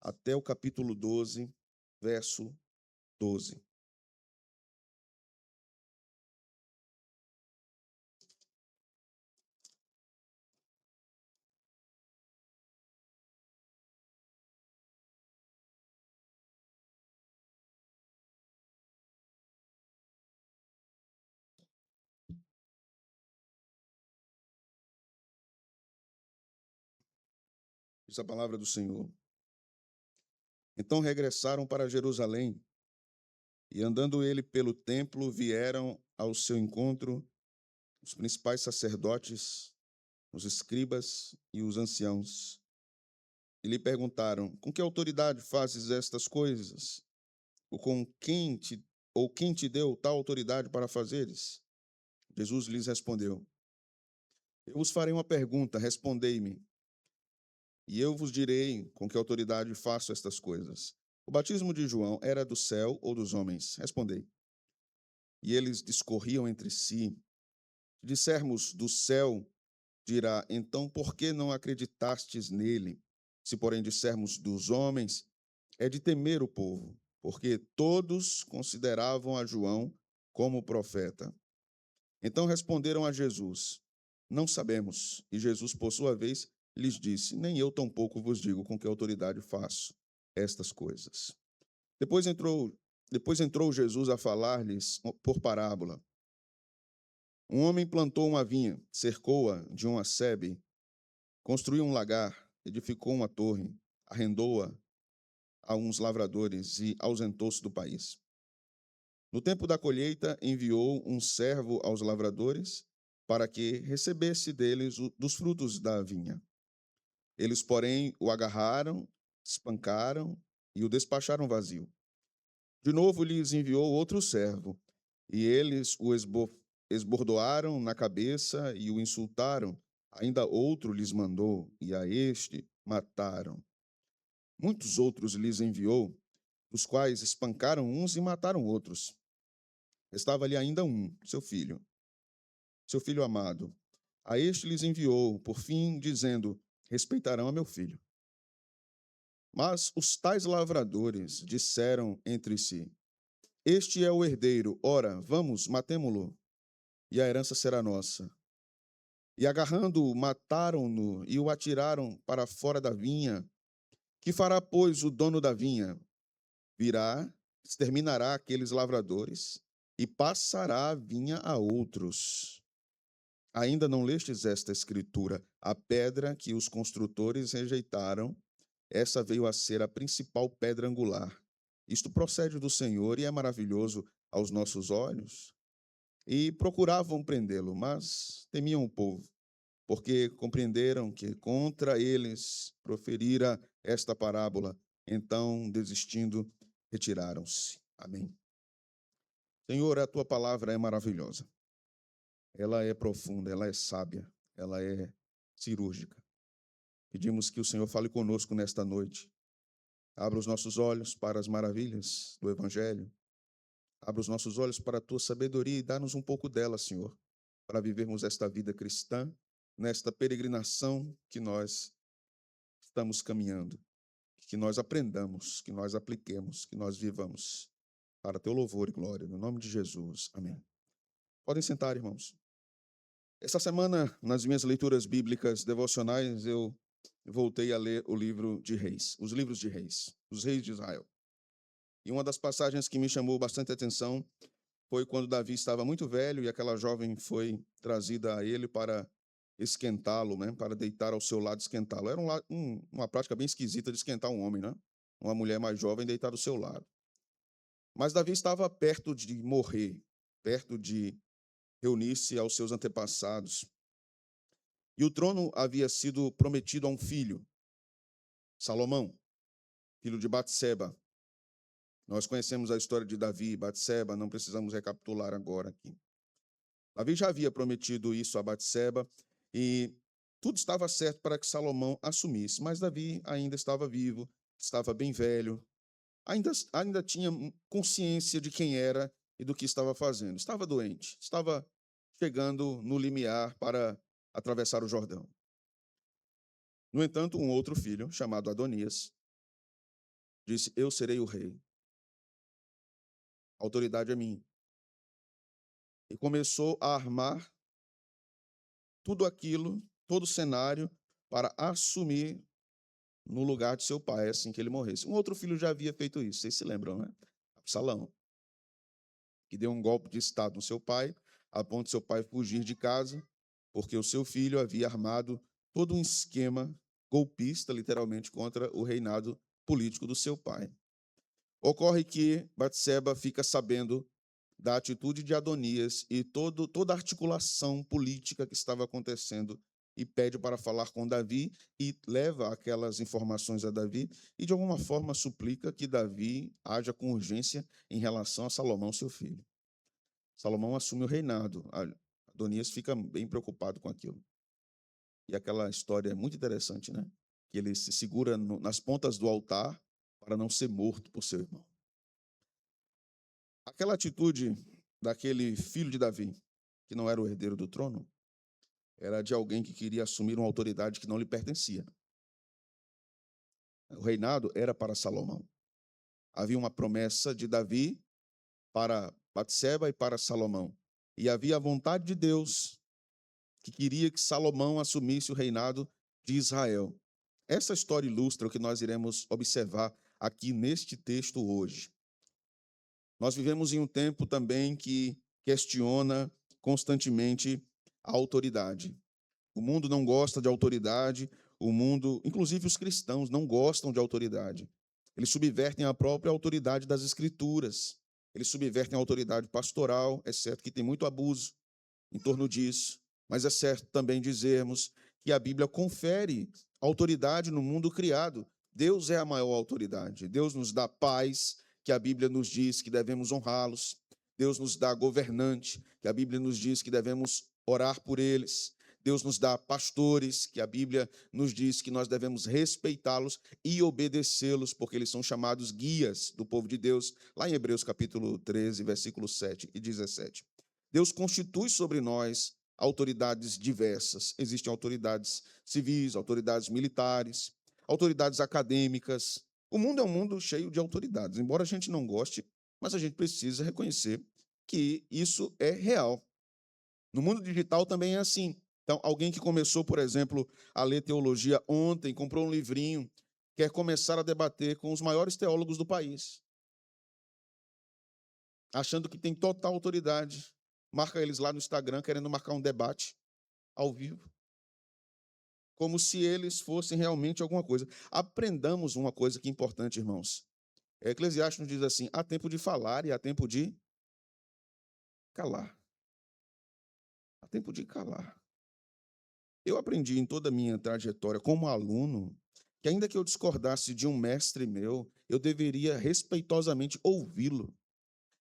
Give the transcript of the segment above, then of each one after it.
até o capítulo 12, verso 12. Diz a palavra do Senhor. Então regressaram para Jerusalém, e andando ele pelo templo, vieram ao seu encontro os principais sacerdotes, os escribas e os anciãos. E lhe perguntaram: com que autoridade fazes estas coisas? Ou quem te deu tal autoridade para fazeres? Jesus lhes respondeu: eu vos farei uma pergunta, respondei-me, e eu vos direi com que autoridade faço estas coisas. O batismo de João era do céu ou dos homens? Respondei. E eles discorriam entre si. Se dissermos do céu, dirá, então por que não acreditastes nele? Se, porém, dissermos dos homens, é de temer o povo, porque todos consideravam a João como profeta. Então responderam a Jesus: não sabemos. E Jesus, por sua vez, lhes disse: nem eu tampouco vos digo com que autoridade faço estas coisas. Depois entrou Jesus a falar-lhes por parábola. Um homem plantou uma vinha, cercou-a de uma sebe, construiu um lagar, edificou uma torre, arrendou-a a uns lavradores e ausentou-se do país. No tempo da colheita, enviou um servo aos lavradores para que recebesse deles dos frutos da vinha. Eles, porém, o agarraram, espancaram e o despacharam vazio. De novo lhes enviou outro servo, e eles o esbordoaram na cabeça e o insultaram. Ainda outro lhes mandou, e a este mataram. Muitos outros lhes enviou, os quais espancaram uns e mataram outros. Estava ali ainda um, seu filho amado. A este lhes enviou, por fim, dizendo: respeitarão a meu filho. Mas os tais lavradores disseram entre si: este é o herdeiro, ora, vamos, matemo-lo, e a herança será nossa. E agarrando-o, mataram-no e o atiraram para fora da vinha. Que fará, pois, o dono da vinha? Virá, exterminará aqueles lavradores e passará a vinha a outros. Ainda não lestes esta escritura? A pedra que os construtores rejeitaram, essa veio a ser a principal pedra angular. Isto procede do Senhor e é maravilhoso aos nossos olhos. E procuravam prendê-lo, mas temiam o povo, porque compreenderam que contra eles proferira esta parábola. Então, desistindo, retiraram-se. Amém. Senhor, a tua palavra é maravilhosa. Ela é profunda, ela é sábia, ela é cirúrgica. Pedimos que o Senhor fale conosco nesta noite. Abra os nossos olhos para as maravilhas do Evangelho. Abra os nossos olhos para a tua sabedoria e dá-nos um pouco dela, Senhor, para vivermos esta vida cristã, nesta peregrinação que nós estamos caminhando. Que nós aprendamos, que nós apliquemos, que nós vivamos para teu louvor e glória. No nome de Jesus. Amém. Podem sentar, irmãos. Essa semana, nas minhas leituras bíblicas devocionais, eu voltei a ler o livro de Reis, os livros de Reis, os reis de Israel. E uma das passagens que me chamou bastante atenção foi quando Davi estava muito velho e aquela jovem foi trazida a ele para esquentá-lo, né, para deitar ao seu lado e esquentá-lo. Era uma prática bem esquisita de esquentar um homem, né? Uma mulher mais jovem deitar ao seu lado. Mas Davi estava perto de morrer, perto de reunir-se aos seus antepassados. E o trono havia sido prometido a um filho, Salomão, filho de Batseba. Nós conhecemos a história de Davi e Batseba, não precisamos recapitular agora aqui. Davi já havia prometido isso a Batseba e tudo estava certo para que Salomão assumisse, mas Davi ainda estava vivo, estava bem velho, ainda tinha consciência de quem era e do que estava fazendo. Estava doente, estava chegando no limiar para atravessar o Jordão. No entanto, um outro filho, chamado Adonias, disse: eu serei o rei. A autoridade é minha. E começou a armar tudo aquilo, todo o cenário, para assumir no lugar de seu pai, assim que ele morresse. Um outro filho já havia feito isso, vocês se lembram, né? Absalão, que deu um golpe de estado no seu pai, a ponto de seu pai fugir de casa, porque o seu filho havia armado todo um esquema golpista, literalmente, contra o reinado político do seu pai. Ocorre que Batseba fica sabendo da atitude de Adonias e toda a articulação política que estava acontecendo e pede para falar com Davi e leva aquelas informações a Davi e, de alguma forma, suplica que Davi haja com urgência em relação a Salomão, seu filho. Salomão assume o reinado. Adonias fica bem preocupado com aquilo. E aquela história é muito interessante, né? Que ele se segura nas pontas do altar para não ser morto por seu irmão. Aquela atitude daquele filho de Davi, que não era o herdeiro do trono, era de alguém que queria assumir uma autoridade que não lhe pertencia. O reinado era para Salomão. Havia uma promessa de Davi para Batseba e para Salomão. E havia a vontade de Deus, que queria que Salomão assumisse o reinado de Israel. Essa história ilustra o que nós iremos observar aqui neste texto hoje. Nós vivemos em um tempo também que questiona constantemente a autoridade. O mundo não gosta de autoridade, o mundo, inclusive os cristãos, não gostam de autoridade. Eles subvertem a própria autoridade das Escrituras. Eles subvertem a autoridade pastoral, é certo que tem muito abuso em torno disso, mas é certo também dizermos que a Bíblia confere autoridade no mundo criado. Deus é a maior autoridade. Deus nos dá paz, que a Bíblia nos diz que devemos honrá-los. Deus nos dá governante, que a Bíblia nos diz que devemos orar por eles. Deus nos dá pastores, que a Bíblia nos diz que nós devemos respeitá-los e obedecê-los, porque eles são chamados guias do povo de Deus, lá em Hebreus capítulo 13, versículos 7 e 17. Deus constitui sobre nós autoridades diversas. Existem autoridades civis, autoridades militares, autoridades acadêmicas. O mundo é um mundo cheio de autoridades. Embora a gente não goste, mas a gente precisa reconhecer que isso é real. No mundo digital também é assim. Então, alguém que começou, por exemplo, a ler teologia ontem, comprou um livrinho, quer começar a debater com os maiores teólogos do país, achando que tem total autoridade. Marca eles lá no Instagram, querendo marcar um debate ao vivo, como se eles fossem realmente alguma coisa. Aprendamos uma coisa que é importante, irmãos. Eclesiastes nos diz assim: há tempo de falar e há tempo de calar. Há tempo de calar. Eu aprendi em toda a minha trajetória como aluno que, ainda que eu discordasse de um mestre meu, eu deveria respeitosamente ouvi-lo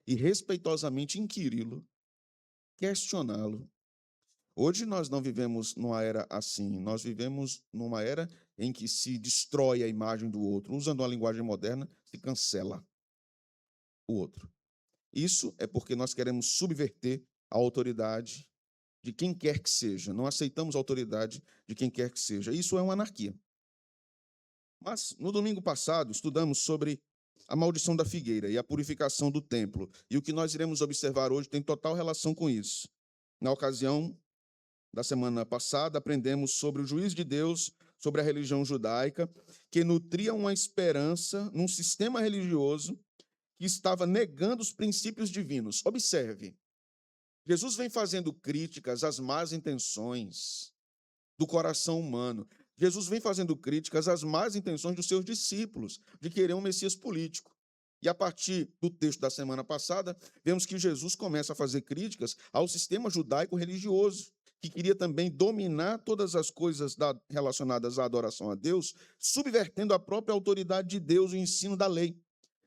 e respeitosamente inquiri-lo, questioná-lo. Hoje nós não vivemos numa era assim, nós vivemos numa era em que se destrói a imagem do outro. Usando uma linguagem moderna, se cancela o outro. Isso é porque nós queremos subverter a autoridade de quem quer que seja. Não aceitamos a autoridade de quem quer que seja. Isso é uma anarquia. Mas, no domingo passado, estudamos sobre a maldição da figueira e a purificação do templo. E o que nós iremos observar hoje tem total relação com isso. Na ocasião da semana passada, aprendemos sobre o juízo de Deus sobre a religião judaica, que nutria uma esperança num sistema religioso que estava negando os princípios divinos. Observe, Jesus vem fazendo críticas às más intenções do coração humano. Jesus vem fazendo críticas às más intenções dos seus discípulos, de querer um Messias político. E a partir do texto da semana passada, vemos que Jesus começa a fazer críticas ao sistema judaico religioso, que queria também dominar todas as coisas relacionadas à adoração a Deus, subvertendo a própria autoridade de Deus e o ensino da lei.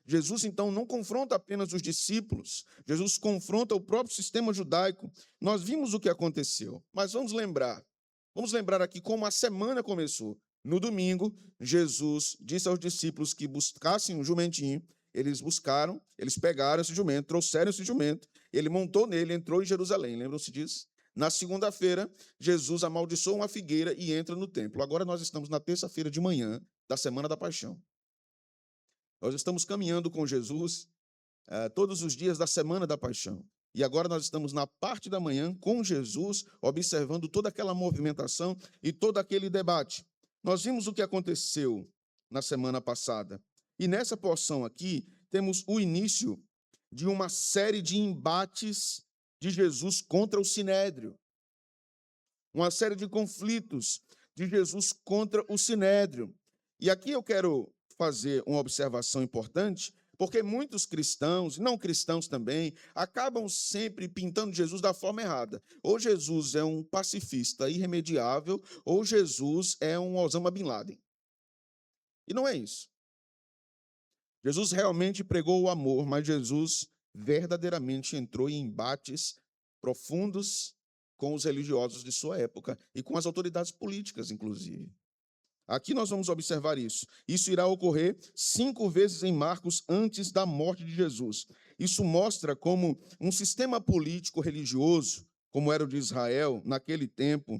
Jesus, então, não confronta apenas os discípulos, Jesus confronta o próprio sistema judaico. Nós vimos o que aconteceu, mas vamos lembrar aqui como a semana começou. No domingo, Jesus disse aos discípulos que buscassem um jumentinho. Eles buscaram, eles pegaram esse jumento, trouxeram esse jumento, ele montou nele, entrou em Jerusalém. Lembram-se disso? Na segunda-feira, Jesus amaldiçoa uma figueira e entra no templo. Agora nós estamos na terça-feira de manhã da Semana da Paixão. Nós estamos caminhando com Jesus todos os dias da semana da paixão. E agora nós estamos na parte da manhã com Jesus, observando toda aquela movimentação e todo aquele debate. Nós vimos o que aconteceu na semana passada. E nessa porção aqui, temos o início de uma série de embates de Jesus contra o Sinédrio. Uma série de conflitos de Jesus contra o Sinédrio. E aqui eu quero fazer uma observação importante, porque muitos cristãos, não cristãos também, acabam sempre pintando Jesus da forma errada. Ou Jesus é um pacifista irremediável, ou Jesus é um Osama Bin Laden. E não é isso. Jesus realmente pregou o amor, mas Jesus verdadeiramente entrou em embates profundos com os religiosos de sua época e com as autoridades políticas, inclusive. Aqui nós vamos observar isso. Isso irá ocorrer 5 vezes em Marcos antes da morte de Jesus. Isso mostra como um sistema político religioso, como era o de Israel naquele tempo,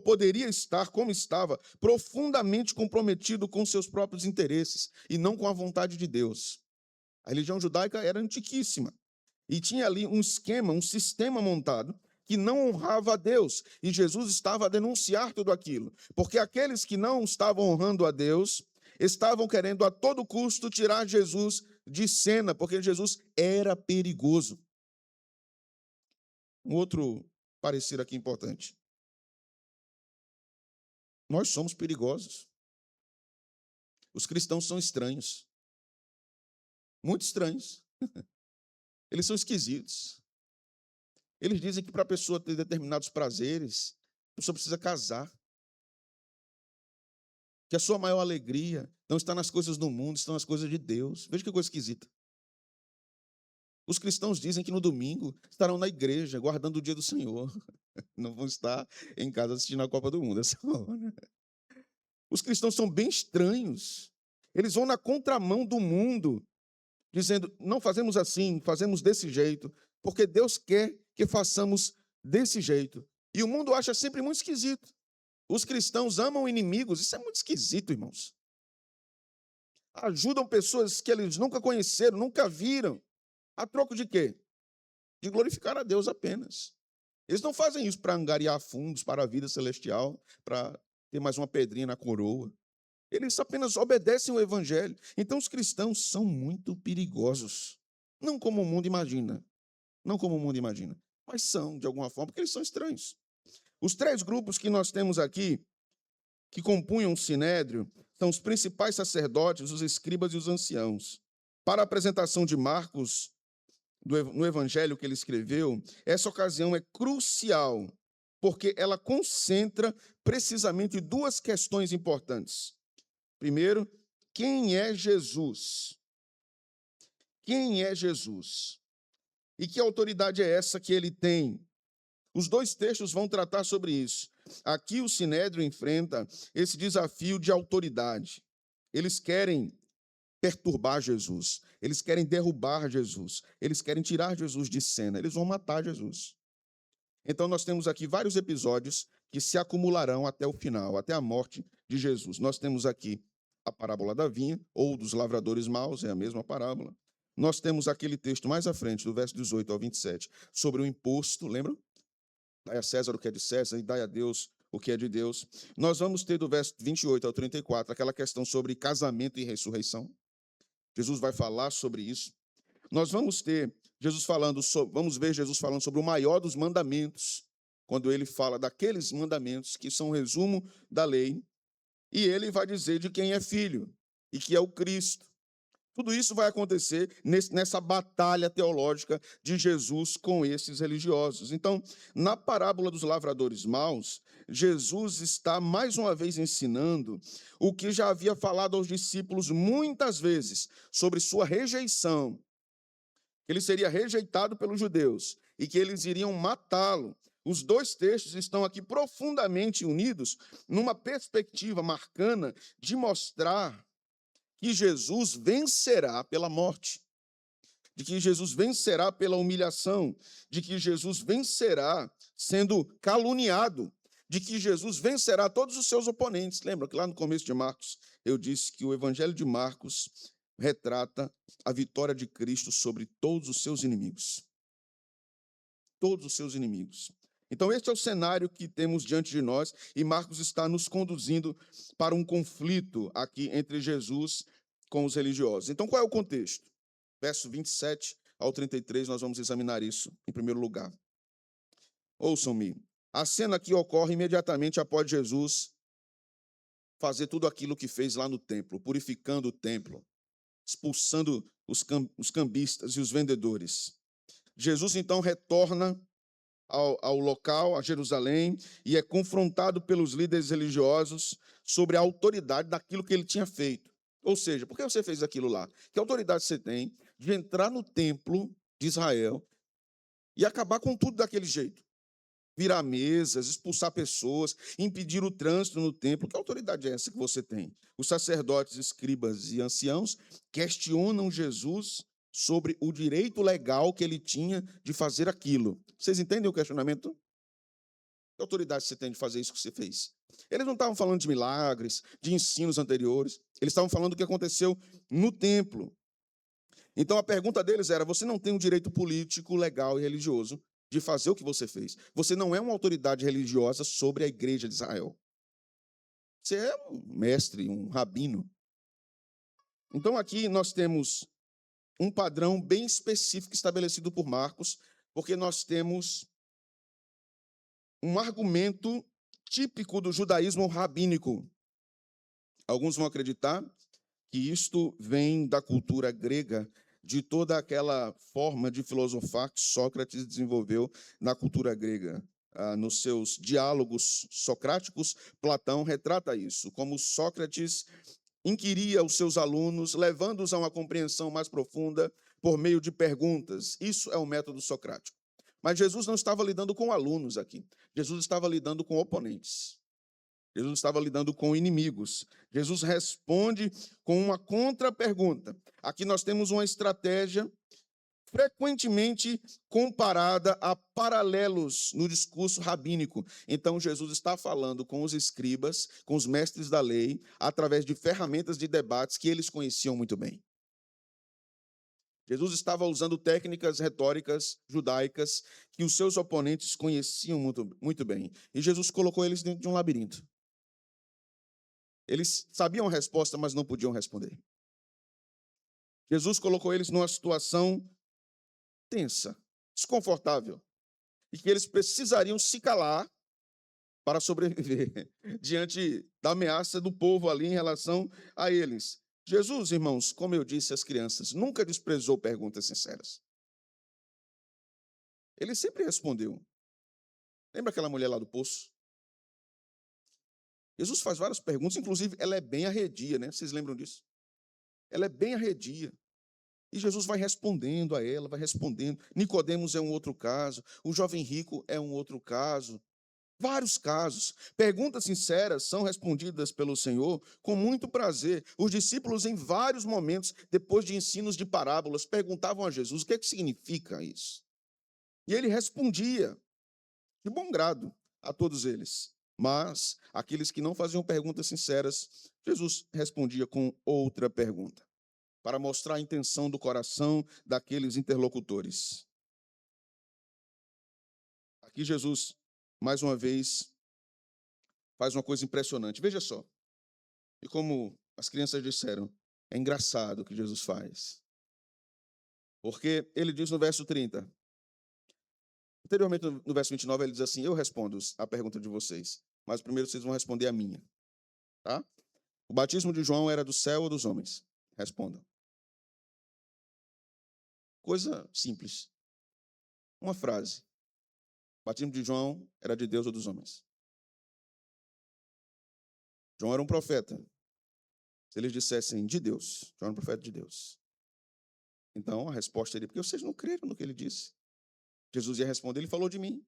poderia estar, como estava, profundamente comprometido com seus próprios interesses e não com a vontade de Deus. A religião judaica era antiquíssima e tinha ali um esquema, um sistema montado que não honrava a Deus, e Jesus estava a denunciar tudo aquilo, porque aqueles que não estavam honrando a Deus estavam querendo a todo custo tirar Jesus de cena, porque Jesus era perigoso. Um outro parecer aqui importante. Nós somos perigosos. Os cristãos são estranhos. Muito estranhos. Eles são esquisitos. Eles dizem que para a pessoa ter determinados prazeres, a pessoa precisa casar. Que a sua maior alegria não está nas coisas do mundo, está nas coisas de Deus. Veja que coisa esquisita. Os cristãos dizem que no domingo estarão na igreja, guardando o dia do Senhor. Não vão estar em casa assistindo a Copa do Mundo essa hora. Os cristãos são bem estranhos. Eles vão na contramão do mundo, dizendo, não fazemos assim, fazemos desse jeito, porque Deus quer que façamos desse jeito. E o mundo acha sempre muito esquisito. Os cristãos amam inimigos, isso é muito esquisito, irmãos. Ajudam pessoas que eles nunca conheceram, nunca viram. A troco de quê? De glorificar a Deus apenas. Eles não fazem isso para angariar fundos para a vida celestial, para ter mais uma pedrinha na coroa. Eles apenas obedecem o evangelho. Então os cristãos são muito perigosos. Não como o mundo imagina. Não como o mundo imagina. Mas são, de alguma forma, porque eles são estranhos. Os 3 grupos que nós temos aqui, que compunham o sinédrio, são os principais sacerdotes, os escribas e os anciãos. Para a apresentação de Marcos, no evangelho que ele escreveu, essa ocasião é crucial, porque ela concentra precisamente 2 questões importantes. Primeiro, quem é Jesus? Quem é Jesus? E que autoridade é essa que ele tem? Os 2 textos vão tratar sobre isso. Aqui o sinédrio enfrenta esse desafio de autoridade. Eles querem perturbar Jesus. Eles querem derrubar Jesus. Eles querem tirar Jesus de cena. Eles vão matar Jesus. Então nós temos aqui vários episódios que se acumularão até o final, até a morte de Jesus. Nós temos aqui a parábola da vinha, ou dos lavradores maus, é a mesma parábola. Nós temos aquele texto mais à frente, do verso 18 ao 27, sobre o imposto, lembram? Dai a César o que é de César e dai a Deus o que é de Deus. Nós vamos ter do verso 28 ao 34, aquela questão sobre casamento e ressurreição. Jesus vai falar sobre isso. Nós vamos ter vamos ver Jesus falando sobre o maior dos mandamentos, quando ele fala daqueles mandamentos que são o resumo da lei, e ele vai dizer de quem é filho, e que é o Cristo. Tudo isso vai acontecer nessa batalha teológica de Jesus com esses religiosos. Então, na parábola dos lavradores maus, Jesus está mais uma vez ensinando o que já havia falado aos discípulos muitas vezes sobre sua rejeição. Ele seria rejeitado pelos judeus e que eles iriam matá-lo. Os 2 textos estão aqui profundamente unidos numa perspectiva marcana de mostrar que Jesus vencerá pela morte, de que Jesus vencerá pela humilhação, de que Jesus vencerá sendo caluniado, de que Jesus vencerá todos os seus oponentes. Lembra que lá no começo de Marcos eu disse que o evangelho de Marcos retrata a vitória de Cristo sobre todos os seus inimigos. Todos os seus inimigos. Então, este é o cenário que temos diante de nós, e Marcos está nos conduzindo para um conflito aqui entre Jesus com os religiosos. Então, qual é o contexto? Verso 27 ao 33, nós vamos examinar isso em primeiro lugar. Ouçam-me. A cena aqui ocorre imediatamente após Jesus fazer tudo aquilo que fez lá no templo, purificando o templo, expulsando os cambistas e os vendedores. Jesus, então, retorna ao local, a Jerusalém, e é confrontado pelos líderes religiosos sobre a autoridade daquilo que ele tinha feito. Ou seja, por que você fez aquilo lá? Que autoridade você tem de entrar no templo de Israel e acabar com tudo daquele jeito? Virar mesas, expulsar pessoas, impedir o trânsito no templo. Que autoridade é essa que você tem? Os sacerdotes, escribas e anciãos questionam Jesus sobre o direito legal que ele tinha de fazer aquilo. Vocês entendem o questionamento? Que autoridade você tem de fazer isso que você fez? Eles não estavam falando de milagres, de ensinos anteriores. Eles estavam falando do que aconteceu no templo. Então a pergunta deles era: você não tem um direito político, legal e religioso de fazer o que você fez. Você não é uma autoridade religiosa sobre a igreja de Israel. Você é um mestre, um rabino. Então aqui nós temos um padrão bem específico estabelecido por Marcos, porque nós temos um argumento típico do judaísmo rabínico. Alguns vão acreditar que isto vem da cultura grega, de toda aquela forma de filosofar que Sócrates desenvolveu na cultura grega. Nos seus diálogos socráticos, Platão retrata isso, como Sócrates inquiria os seus alunos, levando-os a uma compreensão mais profunda por meio de perguntas. Isso é o método socrático. Mas Jesus não estava lidando com alunos aqui. Jesus estava lidando com oponentes. Jesus estava lidando com inimigos. Jesus responde com uma contra-pergunta. Aqui nós temos uma estratégia frequentemente comparada a paralelos no discurso rabínico. Então, Jesus está falando com os escribas, com os mestres da lei, através de ferramentas de debates que eles conheciam muito bem. Jesus estava usando técnicas retóricas judaicas que os seus oponentes conheciam muito bem. E Jesus colocou eles dentro de um labirinto. Eles sabiam a resposta, mas não podiam responder. Jesus colocou eles numa situação tensa, desconfortável, e que eles precisariam se calar para sobreviver diante da ameaça do povo ali em relação a eles. Jesus, irmãos, como eu disse às crianças, nunca desprezou perguntas sinceras. Ele sempre respondeu. Lembra aquela mulher lá do poço? Jesus faz várias perguntas, inclusive ela é bem arredia, né? Vocês lembram disso? Ela é bem arredia. E Jesus vai respondendo a ela, vai respondendo. Nicodemos é um outro caso, o jovem rico é um outro caso. Vários casos. Perguntas sinceras são respondidas pelo Senhor com muito prazer. Os discípulos, em vários momentos, depois de ensinos de parábolas, perguntavam a Jesus o que significa isso. E ele respondia de bom grado a todos eles. Mas aqueles que não faziam perguntas sinceras, Jesus respondia com outra pergunta, para mostrar a intenção do coração daqueles interlocutores. Aqui Jesus, mais uma vez, faz uma coisa impressionante. Veja só. E como as crianças disseram, é engraçado o que Jesus faz. Porque ele diz no verso 30. Anteriormente, no verso 29, ele diz assim: eu respondo a pergunta de vocês, mas primeiro vocês vão responder a minha. Tá? O batismo de João era do céu ou dos homens? Respondam. Coisa simples. Uma frase. O batismo de João era de Deus ou dos homens? João era um profeta. Se eles dissessem de Deus, João era um profeta de Deus. Então a resposta seria: porque vocês não creram no que ele disse. Jesus ia responder: ele falou de mim.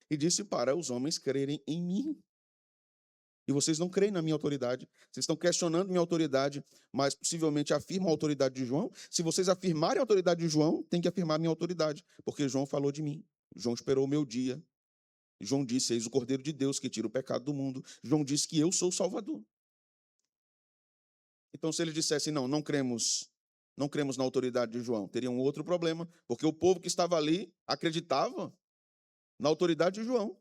E disse para os homens crerem em mim. E vocês não creem na minha autoridade. Vocês estão questionando minha autoridade, mas possivelmente afirmam a autoridade de João. Se vocês afirmarem a autoridade de João, tem que afirmar a minha autoridade, porque João falou de mim. João esperou o meu dia. João disse: eis o Cordeiro de Deus que tira o pecado do mundo. João disse que eu sou o Salvador. Então, se eles dissessem: não cremos não cremos na autoridade de João? Teria um outro problema, porque o povo que estava ali acreditava na autoridade de João.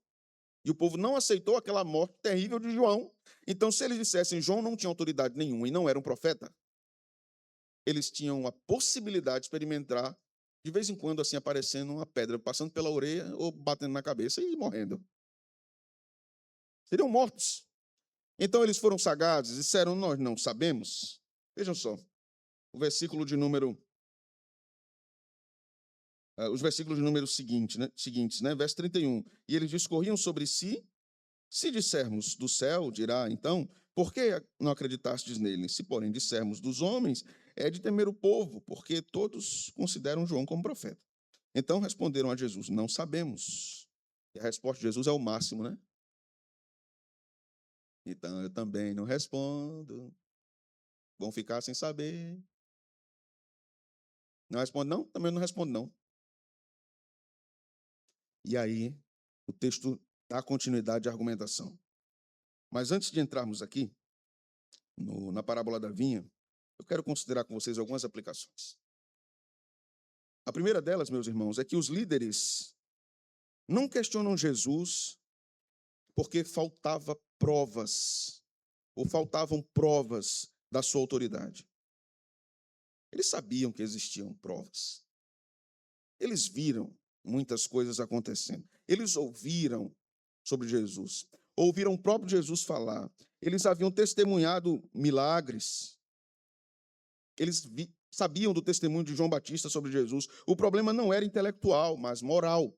E o povo não aceitou aquela morte terrível de João. Então, se eles dissessem João não tinha autoridade nenhuma e não era um profeta, eles tinham a possibilidade de experimentar, de vez em quando, assim, aparecendo uma pedra, passando pela orelha ou batendo na cabeça e morrendo. Seriam mortos. Então, eles foram sagados e disseram, nós não sabemos. Vejam só, o versículo de número... os versículos de número seguintes, né? Verso 31. E eles discorriam sobre si. Se dissermos do céu, dirá, então, por que não acreditastes nele? Se, porém, dissermos dos homens, é de temer o povo, porque todos consideram João como profeta. Então responderam a Jesus, não sabemos. E a resposta de Jesus é o máximo, né? Então eu também não respondo. Vão ficar sem saber. Não responde não? Também não respondo não. E aí, o texto dá continuidade à argumentação. Mas antes de entrarmos aqui, na parábola da vinha, eu quero considerar com vocês algumas aplicações. A primeira delas, meus irmãos, é que os líderes não questionam Jesus porque faltavam provas da sua autoridade. Eles sabiam que existiam provas. Eles viram muitas coisas acontecendo. Eles ouviram sobre Jesus. Ouviram o próprio Jesus falar. Eles haviam testemunhado milagres. Eles sabiam do testemunho de João Batista sobre Jesus. O problema não era intelectual, mas moral.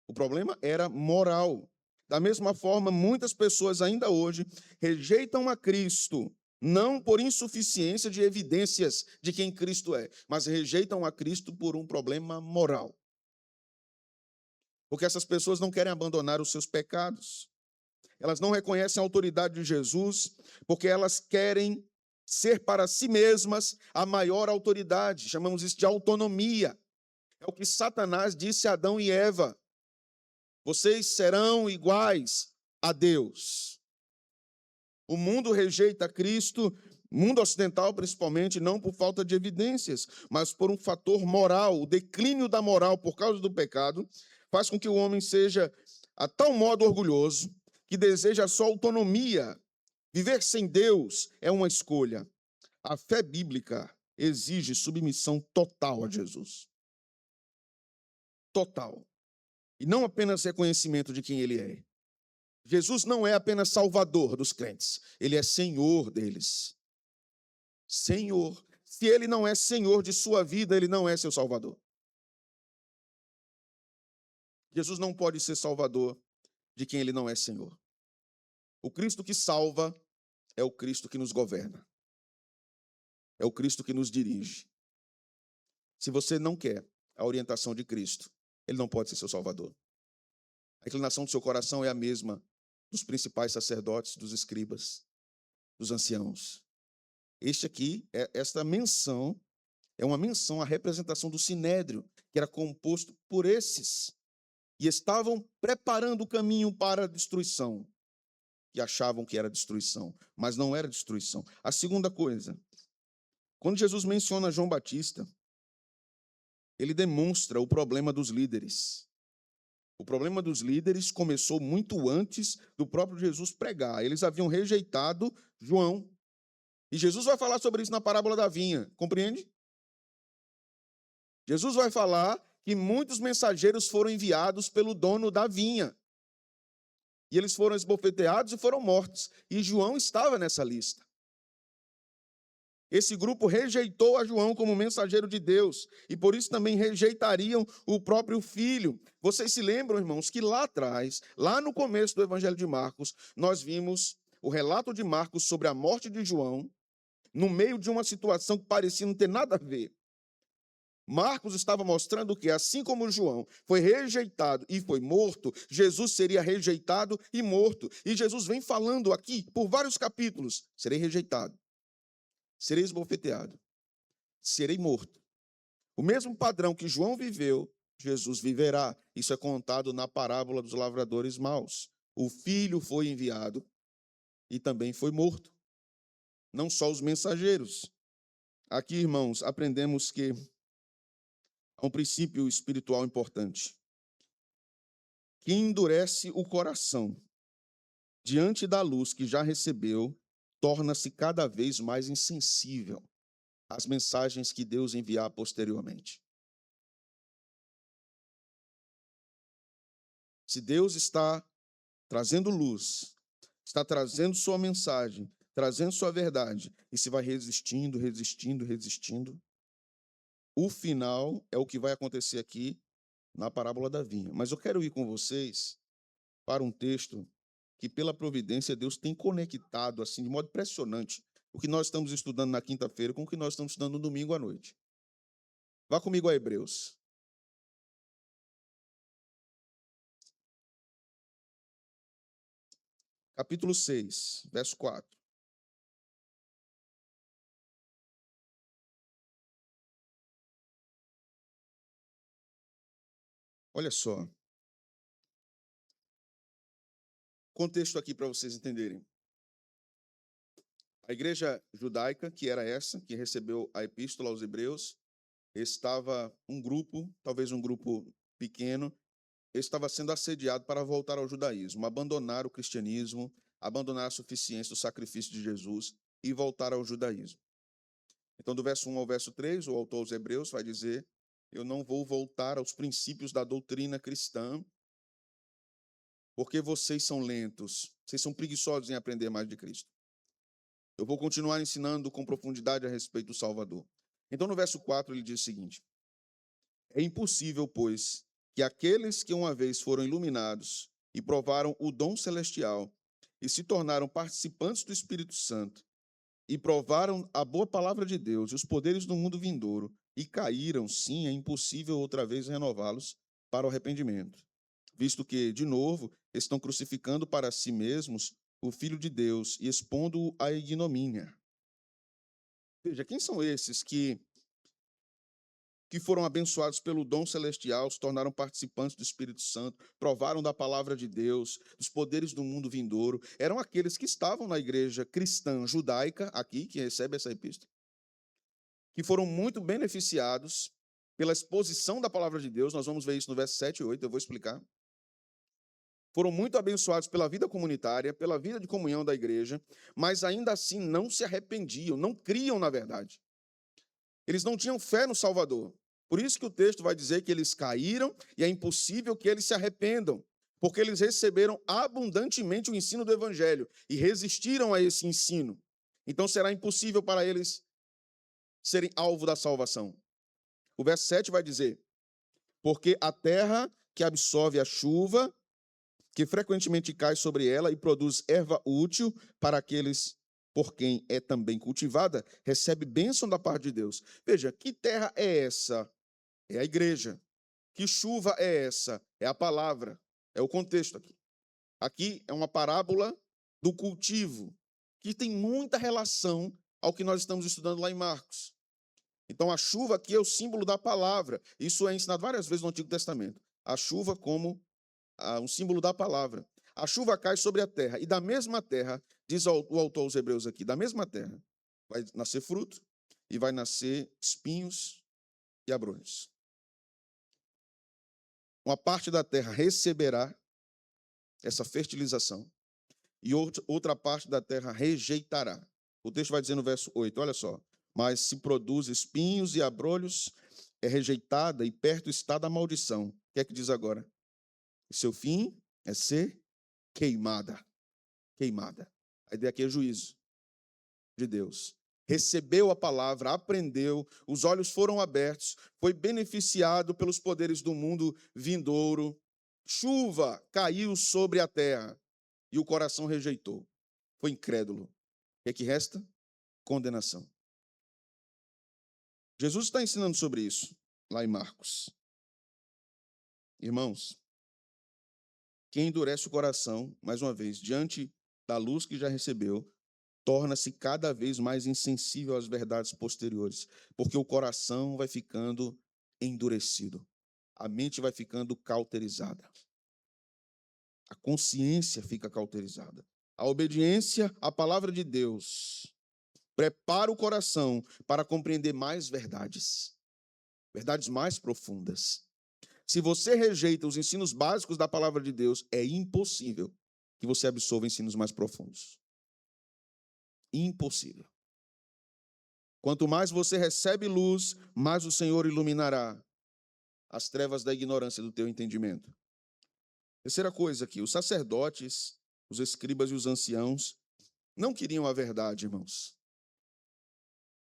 O problema era moral. Da mesma forma, muitas pessoas ainda hoje rejeitam a Cristo, não por insuficiência de evidências de quem Cristo é, mas rejeitam a Cristo por um problema moral. Porque essas pessoas não querem abandonar os seus pecados. Elas não reconhecem a autoridade de Jesus, porque elas querem ser para si mesmas a maior autoridade. Chamamos isso de autonomia. É o que Satanás disse a Adão e Eva. Vocês serão iguais a Deus. O mundo rejeita Cristo, o mundo ocidental principalmente, não por falta de evidências, mas por um fator moral. O declínio da moral por causa do pecado faz com que o homem seja a tal modo orgulhoso que deseja a sua autonomia. Viver sem Deus é uma escolha. A fé bíblica exige submissão total a Jesus. Total. E não apenas reconhecimento de quem ele é. Jesus não é apenas salvador dos crentes, ele é senhor deles. Senhor. Se ele não é senhor de sua vida, ele não é seu salvador. Jesus não pode ser salvador de quem ele não é senhor. O Cristo que salva é o Cristo que nos governa. É o Cristo que nos dirige. Se você não quer a orientação de Cristo, ele não pode ser seu salvador. A inclinação do seu coração é a mesma dos principais sacerdotes, dos escribas, dos anciãos. Esta menção é uma menção à representação do sinédrio, que era composto por esses, e estavam preparando o caminho para a destruição, e achavam que era destruição, mas não era destruição. A segunda coisa, quando Jesus menciona João Batista, ele demonstra o problema dos líderes. O problema dos líderes começou muito antes do próprio Jesus pregar. Eles haviam rejeitado João. E Jesus vai falar sobre isso na parábola da vinha, compreende? Jesus vai falar que muitos mensageiros foram enviados pelo dono da vinha. E eles foram esbofeteados e foram mortos. E João estava nessa lista. Esse grupo rejeitou a João como mensageiro de Deus, e por isso também rejeitariam o próprio filho. Vocês se lembram, irmãos, que lá atrás, lá no começo do Evangelho de Marcos, nós vimos o relato de Marcos sobre a morte de João, no meio de uma situação que parecia não ter nada a ver. Marcos estava mostrando que, assim como João foi rejeitado e foi morto, Jesus seria rejeitado e morto. E Jesus vem falando aqui, por vários capítulos, serei rejeitado. Serei esbofeteado, serei morto. O mesmo padrão que João viveu, Jesus viverá. Isso é contado na parábola dos lavradores maus. O filho foi enviado e também foi morto. Não só os mensageiros. Aqui, irmãos, aprendemos que há um princípio espiritual importante. Quem endurece o coração diante da luz que já recebeu, torna-se cada vez mais insensível às mensagens que Deus enviar posteriormente. Se Deus está trazendo luz, está trazendo sua mensagem, trazendo sua verdade, e se vai resistindo, resistindo, resistindo, o final é o que vai acontecer aqui na parábola da vinha. Mas eu quero ir com vocês para um texto que, pela providência, Deus tem conectado, assim, de modo impressionante, o que nós estamos estudando na quinta-feira com o que nós estamos estudando no domingo à noite. Vá comigo a Hebreus. Capítulo 6, verso 4. Olha só. Contexto aqui para vocês entenderem. A igreja judaica, que era essa, que recebeu a epístola aos Hebreus, estava um grupo, talvez um grupo pequeno, estava sendo assediado para voltar ao judaísmo, abandonar o cristianismo, abandonar a suficiência do sacrifício de Jesus e voltar ao judaísmo. Então, do verso 1 ao verso 3, o autor aos Hebreus vai dizer: eu não vou voltar aos princípios da doutrina cristã, porque vocês são lentos, vocês são preguiçosos em aprender mais de Cristo. Eu vou continuar ensinando com profundidade a respeito do Salvador. Então, no verso 4, ele diz o seguinte: é impossível, pois, que aqueles que uma vez foram iluminados e provaram o dom celestial e se tornaram participantes do Espírito Santo e provaram a boa palavra de Deus e os poderes do mundo vindouro e caíram, sim, é impossível outra vez renová-los para o arrependimento, visto que, de novo, estão crucificando para si mesmos o Filho de Deus e expondo-o à ignomínia. Veja, quem são esses que foram abençoados pelo dom celestial, se tornaram participantes do Espírito Santo, provaram da palavra de Deus, dos poderes do mundo vindouro? Eram aqueles que estavam na igreja cristã judaica, aqui, que recebe essa epístola, que foram muito beneficiados pela exposição da palavra de Deus. Nós vamos ver isso no verso 7 e 8, eu vou explicar. Foram muito abençoados pela vida comunitária, pela vida de comunhão da igreja, mas ainda assim não se arrependiam, não criam na verdade. Eles não tinham fé no Salvador. Por isso que o texto vai dizer que eles caíram e é impossível que eles se arrependam, porque eles receberam abundantemente o ensino do Evangelho e resistiram a esse ensino. Então será impossível para eles serem alvo da salvação. O verso 7 vai dizer: porque a terra que absorve a chuva, que frequentemente cai sobre ela e produz erva útil para aqueles por quem é também cultivada, recebe bênção da parte de Deus. Veja, que terra é essa? É a igreja. Que chuva é essa? É a palavra. É o contexto aqui. Aqui é uma parábola do cultivo, que tem muita relação ao que nós estamos estudando lá em Marcos. Então, a chuva aqui é o símbolo da palavra. Isso é ensinado várias vezes no Antigo Testamento. A chuva como um símbolo da palavra. A chuva cai sobre a terra, e da mesma terra, diz o autor aos Hebreus aqui, da mesma terra vai nascer fruto e vai nascer espinhos e abrolhos. Uma parte da terra receberá essa fertilização e outra parte da terra rejeitará. O texto vai dizer no verso 8, olha só: mas se produz espinhos e abrolhos, é rejeitada e perto está da maldição. O que é que diz agora? Seu fim é ser queimada. Queimada. A ideia aqui é juízo de Deus. Recebeu a palavra, aprendeu, os olhos foram abertos, foi beneficiado pelos poderes do mundo vindouro. Chuva caiu sobre a terra e o coração rejeitou. Foi incrédulo. O que é que resta? Condenação. Jesus está ensinando sobre isso lá em Marcos. Irmãos, quem endurece o coração, mais uma vez, diante da luz que já recebeu, torna-se cada vez mais insensível às verdades posteriores, porque o coração vai ficando endurecido, a mente vai ficando cauterizada, a consciência fica cauterizada. A obediência à palavra de Deus prepara o coração para compreender mais verdades mais profundas. Se você rejeita os ensinos básicos da palavra de Deus, é impossível que você absorva ensinos mais profundos. Impossível. Quanto mais você recebe luz, mais o Senhor iluminará as trevas da ignorância do teu entendimento. Terceira coisa aqui, os sacerdotes, os escribas e os anciãos não queriam a verdade, irmãos.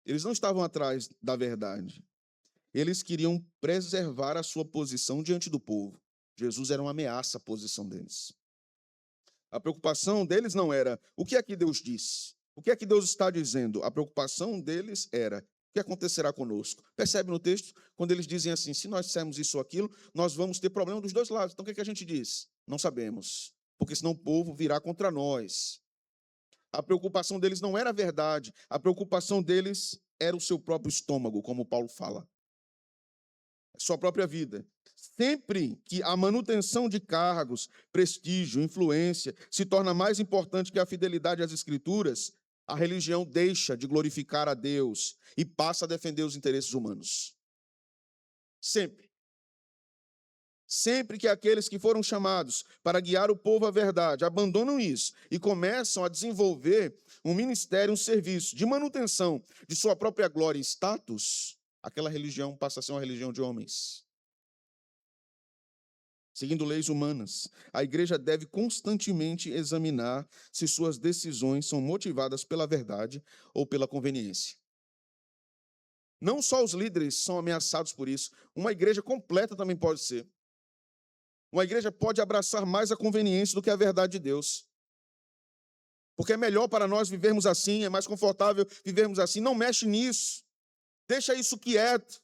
Eles não estavam atrás da verdade. Eles queriam preservar a sua posição diante do povo. Jesus era uma ameaça à posição deles. A preocupação deles não era o que é que Deus disse, o que é que Deus está dizendo. A preocupação deles era o que acontecerá conosco. Percebe no texto, quando eles dizem assim, se nós dissermos isso ou aquilo, nós vamos ter problema dos dois lados. Então o que é que a gente diz? Não sabemos, porque senão o povo virá contra nós. A preocupação deles não era a verdade, a preocupação deles era o seu próprio estômago, como Paulo fala. Sua própria vida. Sempre que a manutenção de cargos, prestígio, influência se torna mais importante que a fidelidade às Escrituras, a religião deixa de glorificar a Deus e passa a defender os interesses humanos. Sempre. Sempre que aqueles que foram chamados para guiar o povo à verdade abandonam isso e começam a desenvolver um ministério, um serviço de manutenção de sua própria glória e status, aquela religião passa a ser uma religião de homens. Seguindo leis humanas, a igreja deve constantemente examinar se suas decisões são motivadas pela verdade ou pela conveniência. Não só os líderes são ameaçados por isso, uma igreja completa também pode ser. Uma igreja pode abraçar mais a conveniência do que a verdade de Deus. Porque é melhor para nós vivermos assim, é mais confortável vivermos assim. Não mexe nisso. Deixa isso quieto.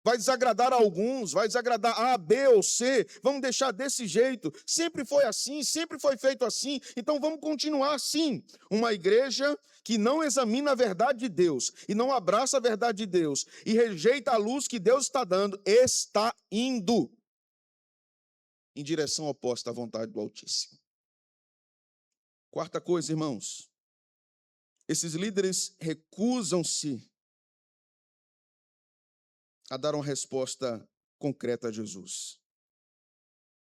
Vai desagradar a alguns, vai desagradar A, B ou C. Vamos deixar desse jeito. Sempre foi assim, sempre foi feito assim. Então vamos continuar assim. Uma igreja que não examina a verdade de Deus e não abraça a verdade de Deus e rejeita a luz que Deus está dando, está indo em direção oposta à vontade do Altíssimo. Quarta coisa, irmãos. Esses líderes recusam-se a dar uma resposta concreta a Jesus.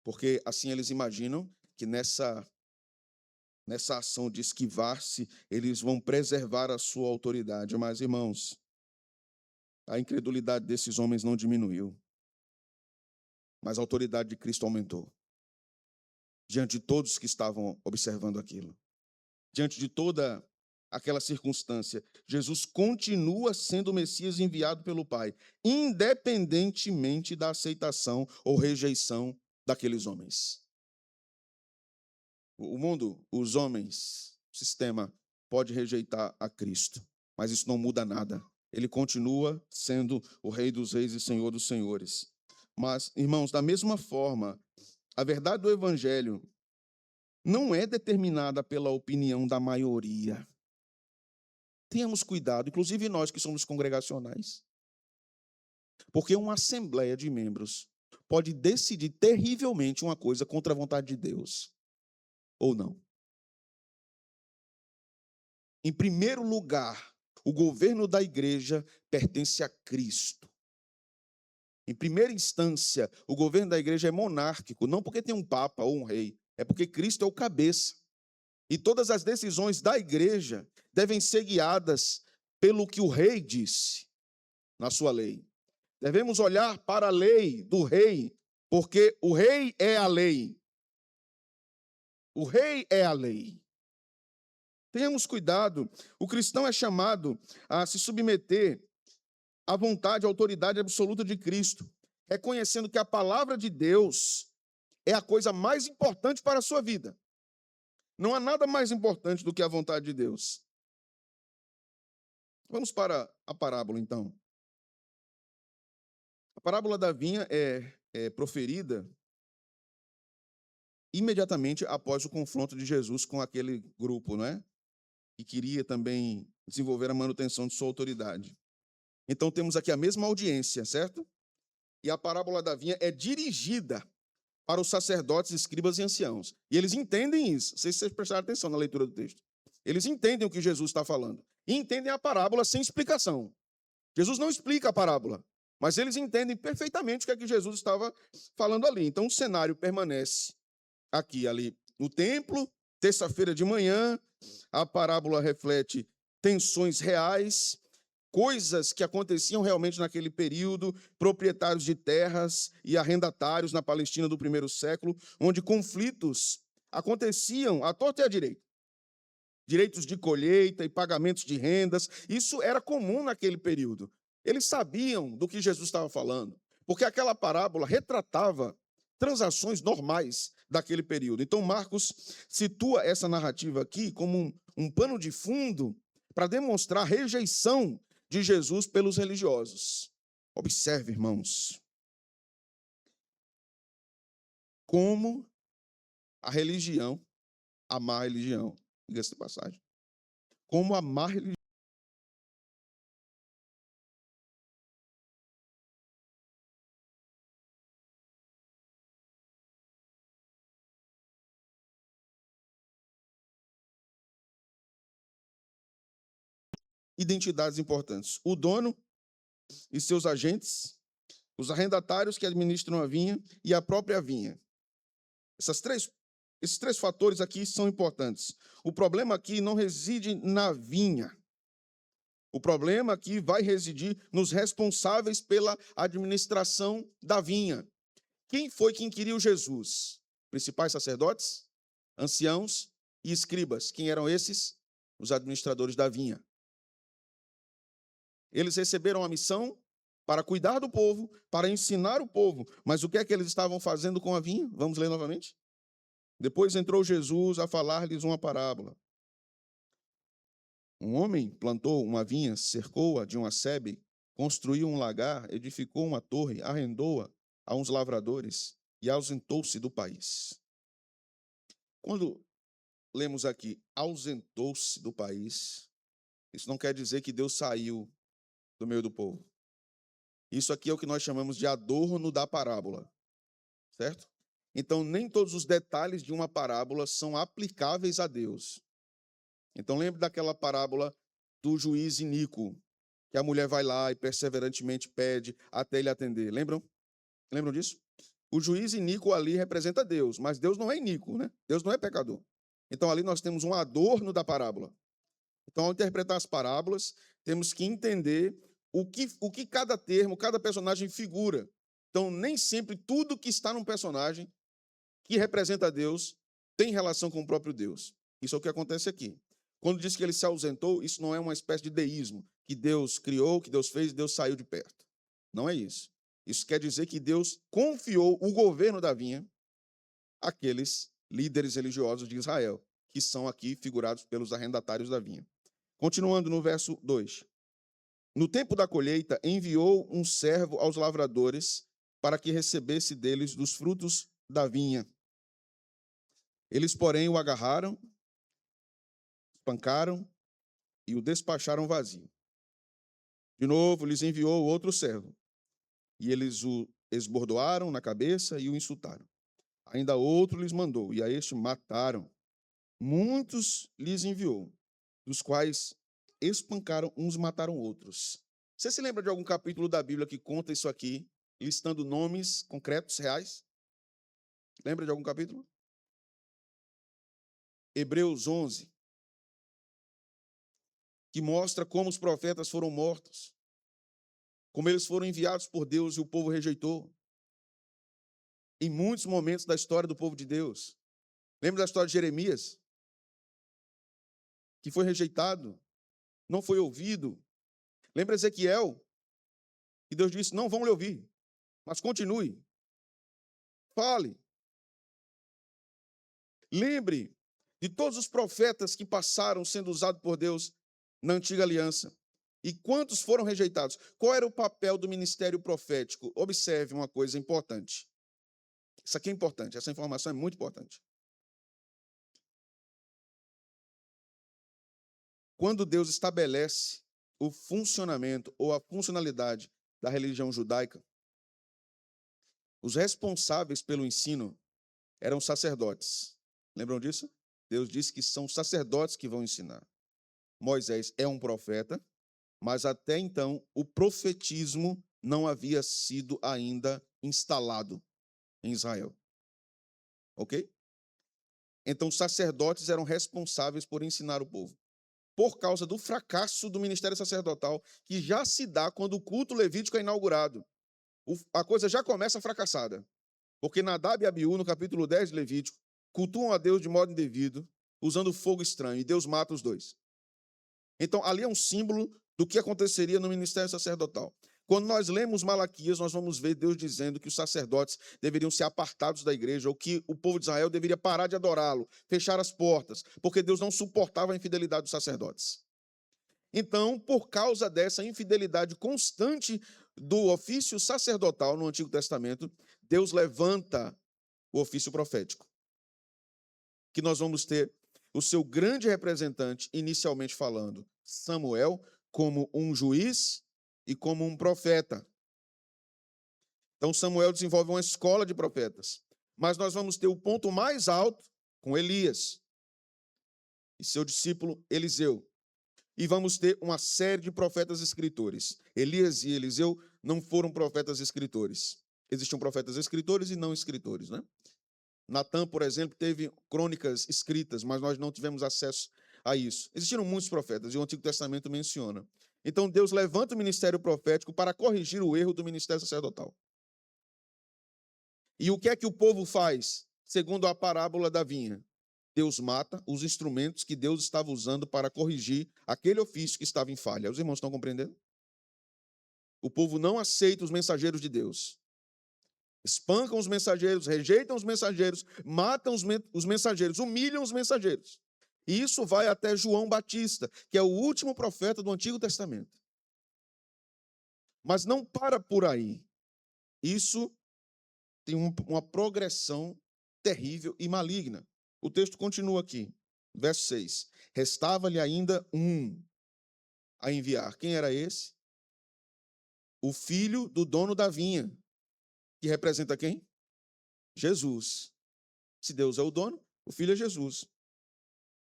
Porque assim eles imaginam que nessa ação de esquivar-se, eles vão preservar a sua autoridade. Mas, irmãos, a incredulidade desses homens não diminuiu. Mas a autoridade de Cristo aumentou. Diante de todos que estavam observando aquilo. Diante de toda aquela circunstância, Jesus continua sendo o Messias enviado pelo Pai, independentemente da aceitação ou rejeição daqueles homens. O mundo, os homens, o sistema pode rejeitar a Cristo, mas isso não muda nada. Ele continua sendo o Rei dos Reis e Senhor dos Senhores. Mas, irmãos, da mesma forma, a verdade do Evangelho não é determinada pela opinião da maioria. Tenhamos cuidado, inclusive nós que somos congregacionais. Porque uma assembleia de membros pode decidir terrivelmente uma coisa contra a vontade de Deus. Ou não. Em primeiro lugar, o governo da igreja pertence a Cristo. Em primeira instância, o governo da igreja é monárquico, não porque tem um papa ou um rei, é porque Cristo é o cabeça. E todas as decisões da igreja devem ser guiadas pelo que o rei disse na sua lei. Devemos olhar para a lei do rei, porque o rei é a lei. O rei é a lei. Tenhamos cuidado. O cristão é chamado a se submeter à vontade, à autoridade absoluta de Cristo, reconhecendo que a palavra de Deus é a coisa mais importante para a sua vida. Não há nada mais importante do que a vontade de Deus. Vamos para a parábola, então. A parábola da vinha é proferida imediatamente após o confronto de Jesus com aquele grupo, não é? Que queria também desenvolver a manutenção de sua autoridade. Então temos aqui a mesma audiência, certo? E a parábola da vinha é dirigida para os sacerdotes, escribas e anciãos. E eles entendem isso. Não sei se vocês prestaram atenção na leitura do texto. Eles entendem o que Jesus está falando. e entendem a parábola sem explicação. Jesus não explica a parábola, mas eles entendem perfeitamente o que é que Jesus estava falando ali. Então, o cenário permanece aqui, ali no templo, terça-feira de manhã, a parábola reflete tensões reais, coisas que aconteciam realmente naquele período, proprietários de terras e arrendatários na Palestina do primeiro século, onde conflitos aconteciam à torta e à direita. Direitos de colheita e pagamentos de rendas, isso era comum naquele período. Eles sabiam do que Jesus estava falando, porque aquela parábola retratava transações normais daquele período. Então, Marcos situa essa narrativa aqui como um pano de fundo para demonstrar a rejeição de Jesus pelos religiosos. Observe, irmãos, como a religião, a má religião, diga-se de passagem, como a má religião identidades importantes. O dono e seus agentes, os arrendatários que administram a vinha e a própria vinha. Esses três fatores aqui são importantes. O problema aqui não reside na vinha. O problema aqui vai residir nos responsáveis pela administração da vinha. Quem foi que inquiriu Jesus? Principais sacerdotes, anciãos e escribas. Quem eram esses? Os administradores da vinha. Eles receberam a missão para cuidar do povo, para ensinar o povo. Mas o que é que eles estavam fazendo com a vinha? Vamos ler novamente? Depois entrou Jesus a falar-lhes uma parábola. Um homem plantou uma vinha, cercou-a de uma sebe, construiu um lagar, edificou uma torre, arrendou-a a uns lavradores e ausentou-se do país. Quando lemos aqui, ausentou-se do país, isso não quer dizer que Deus saiu do meio do povo. Isso aqui é o que nós chamamos de adorno da parábola, certo? Então, nem todos os detalhes de uma parábola são aplicáveis a Deus. Então, lembre daquela parábola do juiz iníquo, que a mulher vai lá e perseverantemente pede até ele atender. Lembram? Lembram disso? O juiz iníquo ali representa Deus, mas Deus não é iníquo, né? Deus não é pecador. Então, ali nós temos um adorno da parábola. Então, ao interpretar as parábolas, temos que entender o que cada termo, cada personagem figura. Então, nem sempre tudo que está num personagem que representa Deus tem relação com o próprio Deus. Isso é o que acontece aqui. Quando diz que ele se ausentou, isso não é uma espécie de deísmo, que Deus criou, que Deus fez, Deus saiu de perto. Não é isso. Isso quer dizer que Deus confiou o governo da vinha àqueles líderes religiosos de Israel, que são aqui figurados pelos arrendatários da vinha. Continuando no verso 2. No tempo da colheita, enviou um servo aos lavradores para que recebesse deles dos frutos da vinha. Eles, porém, o agarraram, espancaram e o despacharam vazio. De novo, lhes enviou outro servo, e eles o esbordoaram na cabeça e o insultaram. Ainda outro lhes mandou, e a este mataram. Muitos lhes enviou, dos quais espancaram uns e mataram outros. Você se lembra de algum capítulo da Bíblia que conta isso aqui, listando nomes concretos, reais? Lembra de algum capítulo? Hebreus 11, que mostra como os profetas foram mortos, como eles foram enviados por Deus e o povo rejeitou. Em muitos momentos da história do povo de Deus. Lembra da história de Jeremias? Que foi rejeitado, não foi ouvido. Lembra Ezequiel? Que Deus disse, não vão lhe ouvir, mas continue. Fale. Lembre de todos os profetas que passaram sendo usados por Deus na antiga aliança. E quantos foram rejeitados? Qual era o papel do ministério profético? Observe uma coisa importante. Isso aqui é importante, essa informação é muito importante. Quando Deus estabelece o funcionamento ou a funcionalidade da religião judaica, os responsáveis pelo ensino eram sacerdotes. Lembram disso? Deus disse que são sacerdotes que vão ensinar. Moisés é um profeta, mas até então o profetismo não havia sido ainda instalado em Israel. Ok? Então, os sacerdotes eram responsáveis por ensinar o povo. Por causa do fracasso do ministério sacerdotal, que já se dá quando o culto levítico é inaugurado. A coisa já começa fracassada. Porque Nadab e Abiú, no capítulo 10 de Levítico, cultuam a Deus de modo indevido, usando fogo estranho, e Deus mata os dois. Então, ali é um símbolo do que aconteceria no ministério sacerdotal. Quando nós lemos Malaquias, nós vamos ver Deus dizendo que os sacerdotes deveriam ser apartados da igreja, ou que o povo de Israel deveria parar de adorá-lo, fechar as portas, porque Deus não suportava a infidelidade dos sacerdotes. Então, por causa dessa infidelidade constante do ofício sacerdotal no Antigo Testamento, Deus levanta o ofício profético, que nós vamos ter o seu grande representante, inicialmente falando, Samuel, como um juiz e como um profeta. Então, Samuel desenvolve uma escola de profetas. Mas nós vamos ter o ponto mais alto com Elias e seu discípulo Eliseu. E vamos ter uma série de profetas escritores. Elias e Eliseu não foram profetas escritores. Existiam profetas escritores e não escritores, né? Natã, por exemplo, teve crônicas escritas, mas nós não tivemos acesso a isso. Existiram muitos profetas, e o Antigo Testamento menciona. Então, Deus levanta o ministério profético para corrigir o erro do ministério sacerdotal. E o que é que o povo faz, segundo a parábola da vinha? Deus mata os instrumentos que Deus estava usando para corrigir aquele ofício que estava em falha. Os irmãos estão compreendendo? O povo não aceita os mensageiros de Deus. Espancam os mensageiros, rejeitam os mensageiros, matam os mensageiros, humilham os mensageiros. E isso vai até João Batista, que é o último profeta do Antigo Testamento. Mas não para por aí. Isso tem uma progressão terrível e maligna. O texto continua aqui, verso 6. Restava-lhe ainda um a enviar. Quem era esse? O filho do dono da vinha, que representa quem? Jesus. Se Deus é o dono, o filho é Jesus.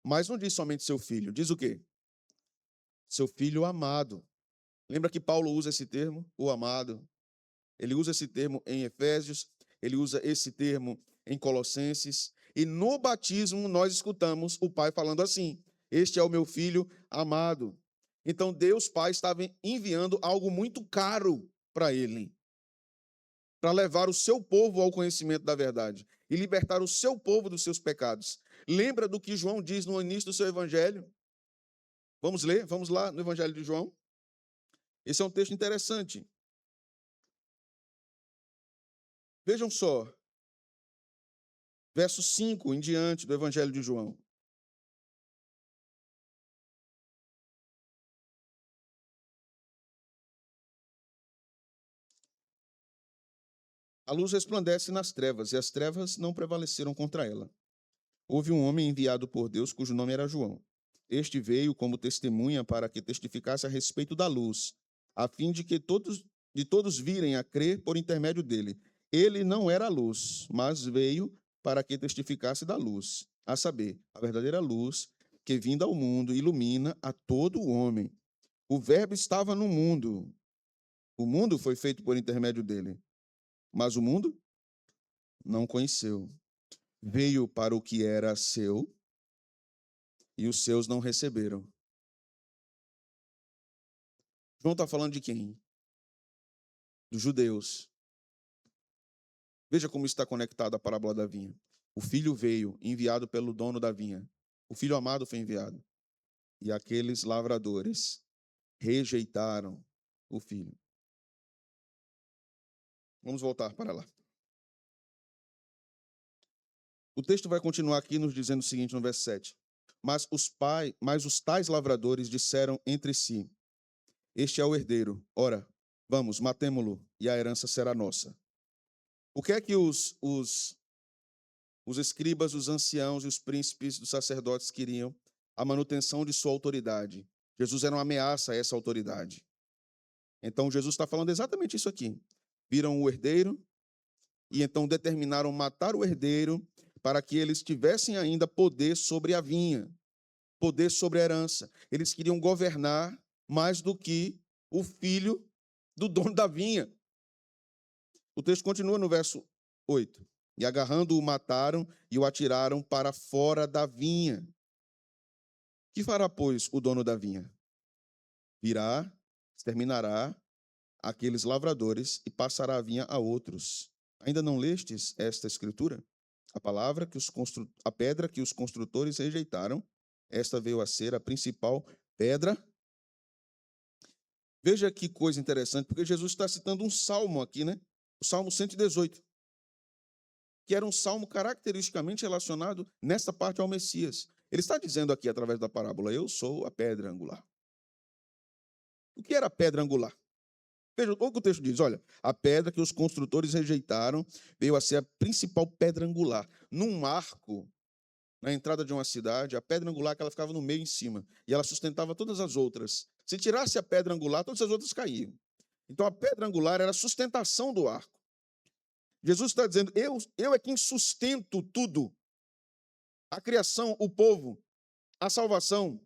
Mas não diz somente seu filho, diz o quê? Seu filho amado. Lembra que Paulo usa esse termo, o amado? Ele usa esse termo em Efésios, ele usa esse termo em Colossenses, e no batismo nós escutamos o Pai falando assim: este é o meu filho amado. Então Deus Pai estava enviando algo muito caro para ele, para levar o seu povo ao conhecimento da verdade e libertar o seu povo dos seus pecados. Lembra do que João diz no início do seu evangelho? Vamos ler? Vamos lá no evangelho de João. Esse é um texto interessante. Vejam só, verso 5 em diante do evangelho de João. A luz resplandece nas trevas, e as trevas não prevaleceram contra ela. Houve um homem enviado por Deus, cujo nome era João. Este veio como testemunha para que testificasse a respeito da luz, a fim de que todos virem a crer por intermédio dele. Ele não era a luz, mas veio para que testificasse da luz, a saber, a verdadeira luz que, vinda ao mundo, ilumina a todo o homem. O Verbo estava no mundo. O mundo foi feito por intermédio dele, mas o mundo não conheceu. Veio para o que era seu e os seus não receberam. João está falando de quem? Dos judeus. Veja como está conectado a parábola da vinha. O filho veio, enviado pelo dono da vinha. O filho amado foi enviado. E aqueles lavradores rejeitaram o filho. Vamos voltar para lá. O texto vai continuar aqui nos dizendo o seguinte no verso 7. Mas os tais lavradores disseram entre si: este é o herdeiro. Ora, vamos, matemo-lo, e a herança será nossa. O que é que os escribas, os anciãos e os príncipes dos sacerdotes queriam? A manutenção de sua autoridade. Jesus era uma ameaça a essa autoridade. Então, Jesus está falando exatamente isso aqui. Viram o herdeiro e então determinaram matar o herdeiro para que eles tivessem ainda poder sobre a vinha. poder sobre a herança. Eles queriam governar mais do que o filho do dono da vinha. O texto continua no verso 8. E agarrando-o, mataram e o atiraram para fora da vinha. Que fará, pois, o dono da vinha? Virá, exterminará aqueles lavradores e passará a vinha a outros. Ainda não lestes esta escritura? A pedra que os construtores rejeitaram, esta veio a ser a principal pedra. Veja que coisa interessante, porque Jesus está citando um salmo aqui, né? O Salmo 118, que era um salmo caracteristicamente relacionado nessa parte ao Messias. Ele está dizendo aqui, através da parábola, eu sou a pedra angular. O que era a pedra angular? Veja o que o texto diz, olha, a pedra que os construtores rejeitaram veio a ser a principal pedra angular. Num arco, na entrada de uma cidade, a pedra angular que ela ficava no meio em cima, e ela sustentava todas as outras. Se tirasse a pedra angular, todas as outras caíam. Então a pedra angular era a sustentação do arco. Jesus está dizendo, eu é quem sustento tudo. A criação, o povo, a salvação.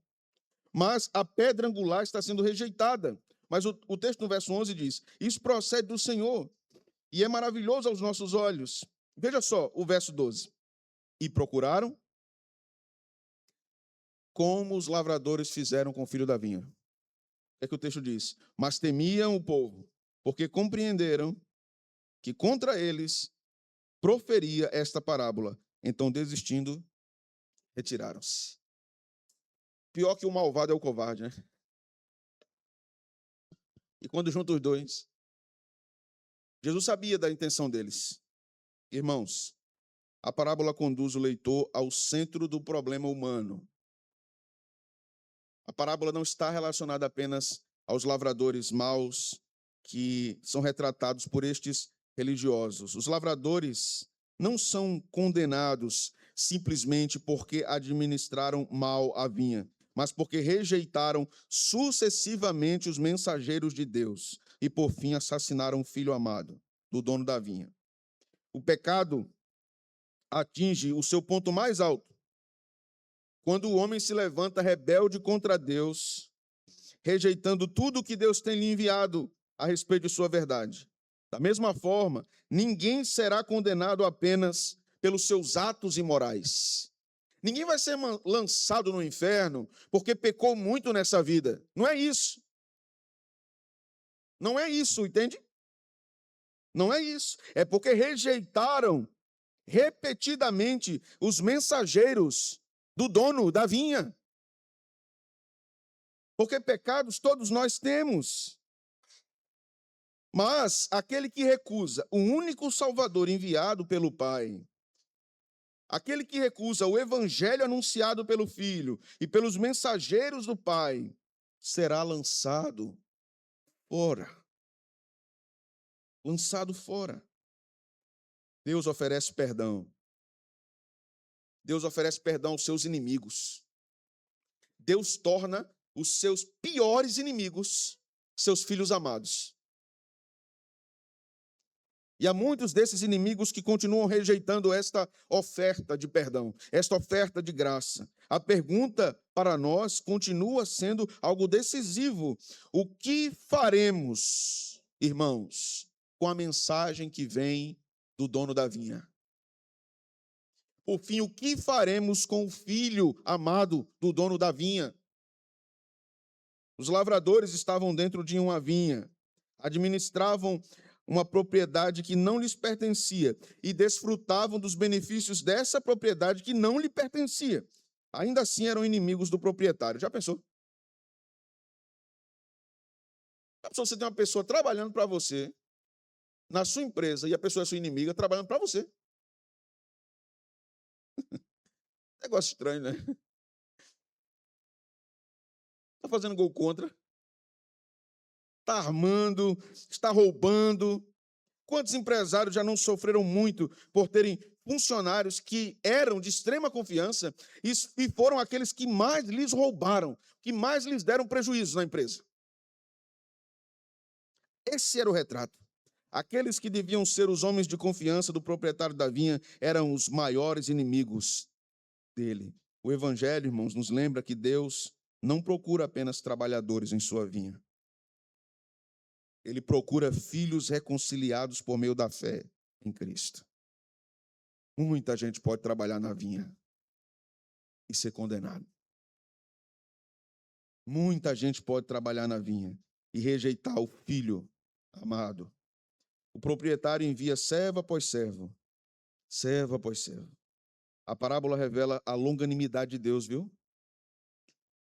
Mas a pedra angular está sendo rejeitada. Mas o texto no verso 11 diz, isso procede do Senhor e é maravilhoso aos nossos olhos. Veja só o verso 12. E procuraram como os lavradores fizeram com o filho da vinha. É que o texto diz, mas temiam o povo, porque compreenderam que contra eles proferia esta parábola. Então, desistindo, retiraram-se. Pior que o malvado é o covarde, né? E quando junta os dois, Jesus sabia da intenção deles. Irmãos, a parábola conduz o leitor ao centro do problema humano. A parábola não está relacionada apenas aos lavradores maus que são retratados por estes religiosos. Os lavradores não são condenados simplesmente porque administraram mal a vinha, mas porque rejeitaram sucessivamente os mensageiros de Deus e, por fim, assassinaram o filho amado do dono da vinha. O pecado atinge o seu ponto mais alto quando o homem se levanta rebelde contra Deus, rejeitando tudo o que Deus tem lhe enviado a respeito de sua verdade. Da mesma forma, ninguém será condenado apenas pelos seus atos imorais. Ninguém vai ser lançado no inferno porque pecou muito nessa vida. Não é isso. Não é isso, entende? Não é isso. É porque rejeitaram repetidamente os mensageiros do dono da vinha. Porque pecados todos nós temos. Mas aquele que recusa o único Salvador enviado pelo Pai, aquele que recusa o evangelho anunciado pelo Filho e pelos mensageiros do Pai, será lançado fora. Lançado fora. Deus oferece perdão. Deus oferece perdão aos seus inimigos. Deus torna os seus piores inimigos seus filhos amados. E há muitos desses inimigos que continuam rejeitando esta oferta de perdão, esta oferta de graça. A pergunta para nós continua sendo algo decisivo. O que faremos, irmãos, com a mensagem que vem do dono da vinha? Por fim, o que faremos com o filho amado do dono da vinha? Os lavradores estavam dentro de uma vinha, administravam uma propriedade que não lhes pertencia e desfrutavam dos benefícios dessa propriedade que não lhe pertencia. Ainda assim eram inimigos do proprietário. Já pensou? Já pensou, você tem uma pessoa trabalhando para você, na sua empresa, e a pessoa é sua inimiga trabalhando para você? Negócio estranho, né? Está fazendo gol contra, está armando, está roubando. Quantos empresários já não sofreram muito por terem funcionários que eram de extrema confiança e foram aqueles que mais lhes roubaram, que mais lhes deram prejuízo na empresa? Esse era o retrato. Aqueles que deviam ser os homens de confiança do proprietário da vinha eram os maiores inimigos dele. O Evangelho, irmãos, nos lembra que Deus não procura apenas trabalhadores em sua vinha. Ele procura filhos reconciliados por meio da fé em Cristo. Muita gente pode trabalhar na vinha e ser condenado. Muita gente pode trabalhar na vinha e rejeitar o filho amado. O proprietário envia servo após servo, servo após servo. A parábola revela a longanimidade de Deus, viu?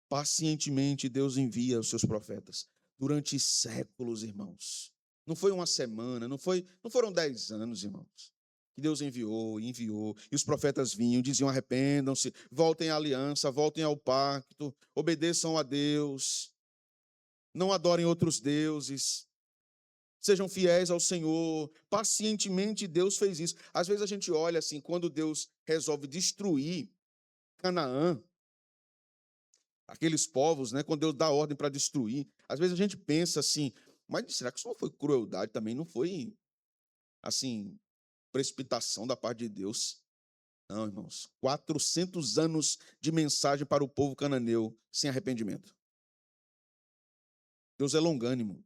Pacientemente Deus envia os seus profetas durante séculos, irmãos. Não foi uma semana, não foram 10 anos, irmãos, que Deus enviou, e os profetas vinham, diziam: arrependam-se, voltem à aliança, voltem ao pacto, obedeçam a Deus, não adorem outros deuses, sejam fiéis ao Senhor. Pacientemente Deus fez isso. Às vezes a gente olha assim, quando Deus resolve destruir Canaã, aqueles povos, né, quando Deus dá ordem para destruir, às vezes a gente pensa assim, mas será que isso não foi crueldade também? Não foi, assim, precipitação da parte de Deus? Não, irmãos. 400 anos de mensagem para o povo cananeu sem arrependimento. Deus é longânimo.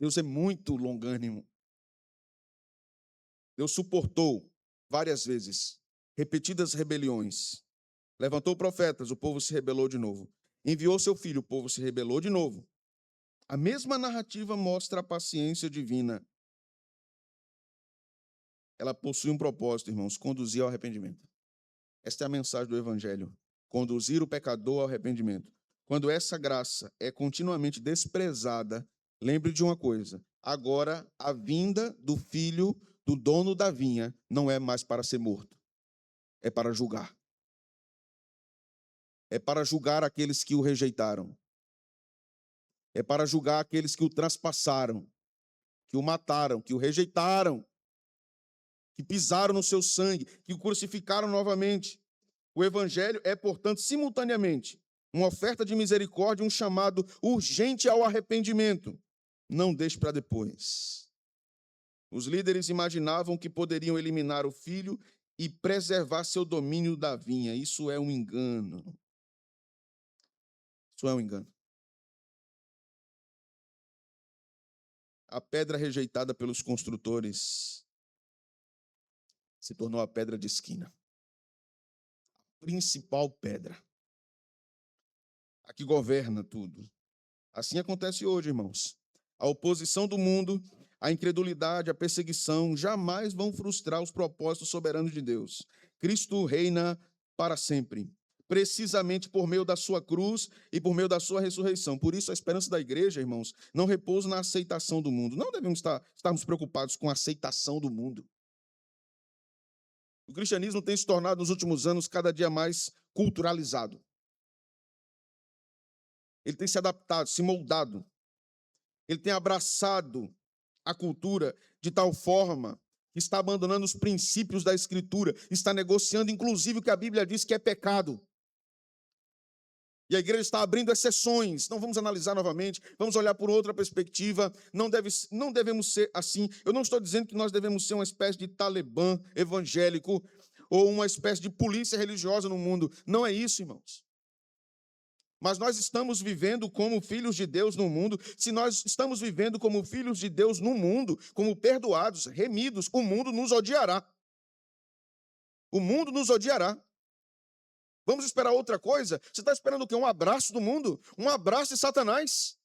Deus é muito longânimo. Deus suportou várias vezes repetidas rebeliões. Levantou profetas, o povo se rebelou de novo. Enviou seu filho, o povo se rebelou de novo. A mesma narrativa mostra a paciência divina. Ela possui um propósito, irmãos: conduzir ao arrependimento. Esta é a mensagem do Evangelho: conduzir o pecador ao arrependimento. Quando essa graça é continuamente desprezada, lembre de uma coisa: agora a vinda do filho do dono da vinha não é mais para ser morto, é para julgar. É para julgar aqueles que o rejeitaram. É para julgar aqueles que o traspassaram, que o mataram, que o rejeitaram, que pisaram no seu sangue, que o crucificaram novamente. O Evangelho é, portanto, simultaneamente uma oferta de misericórdia e um chamado urgente ao arrependimento. Não deixe para depois. Os líderes imaginavam que poderiam eliminar o filho e preservar seu domínio da vinha. Isso é um engano. Isso é um engano. A pedra rejeitada pelos construtores se tornou a pedra de esquina. A principal pedra. A que governa tudo. Assim acontece hoje, irmãos. A oposição do mundo, a incredulidade, a perseguição jamais vão frustrar os propósitos soberanos de Deus. Cristo reina para sempre, precisamente por meio da sua cruz e por meio da sua ressurreição. Por isso, a esperança da igreja, irmãos, não repousa na aceitação do mundo. Não devemos estarmos preocupados com a aceitação do mundo. O cristianismo tem se tornado, nos últimos anos, cada dia mais culturalizado. Ele tem se adaptado, se moldado. Ele tem abraçado a cultura de tal forma que está abandonando os princípios da Escritura, está negociando, inclusive, o que a Bíblia diz que é pecado. E a igreja está abrindo exceções. Não vamos analisar novamente, vamos olhar por outra perspectiva. Não devemos ser assim. Eu não estou dizendo que nós devemos ser uma espécie de Talibã evangélico ou uma espécie de polícia religiosa no mundo. Não é isso, irmãos. Mas nós estamos vivendo como filhos de Deus no mundo. Se nós estamos vivendo como filhos de Deus no mundo, como perdoados, remidos, o mundo nos odiará. O mundo nos odiará. Vamos esperar outra coisa? Você está esperando o quê? Um abraço do mundo? Um abraço de Satanás?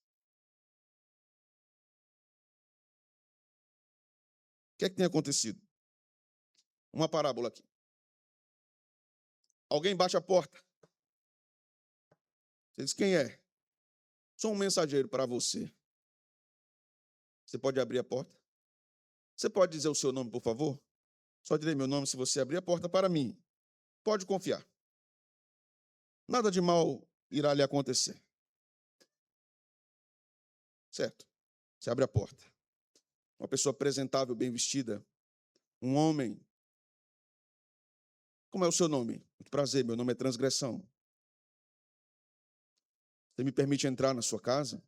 O que é que tem acontecido? Uma parábola aqui. Alguém bate a porta. Você diz: quem é? Sou um mensageiro para você. Você pode abrir a porta? Você pode dizer o seu nome, por favor? Só direi meu nome se você abrir a porta para mim. Pode confiar. Nada de mal irá lhe acontecer. Certo? Você abre a porta. Uma pessoa apresentável, bem vestida. Um homem. Como é o seu nome? Muito prazer, meu nome é Transgressão. Você me permite entrar na sua casa?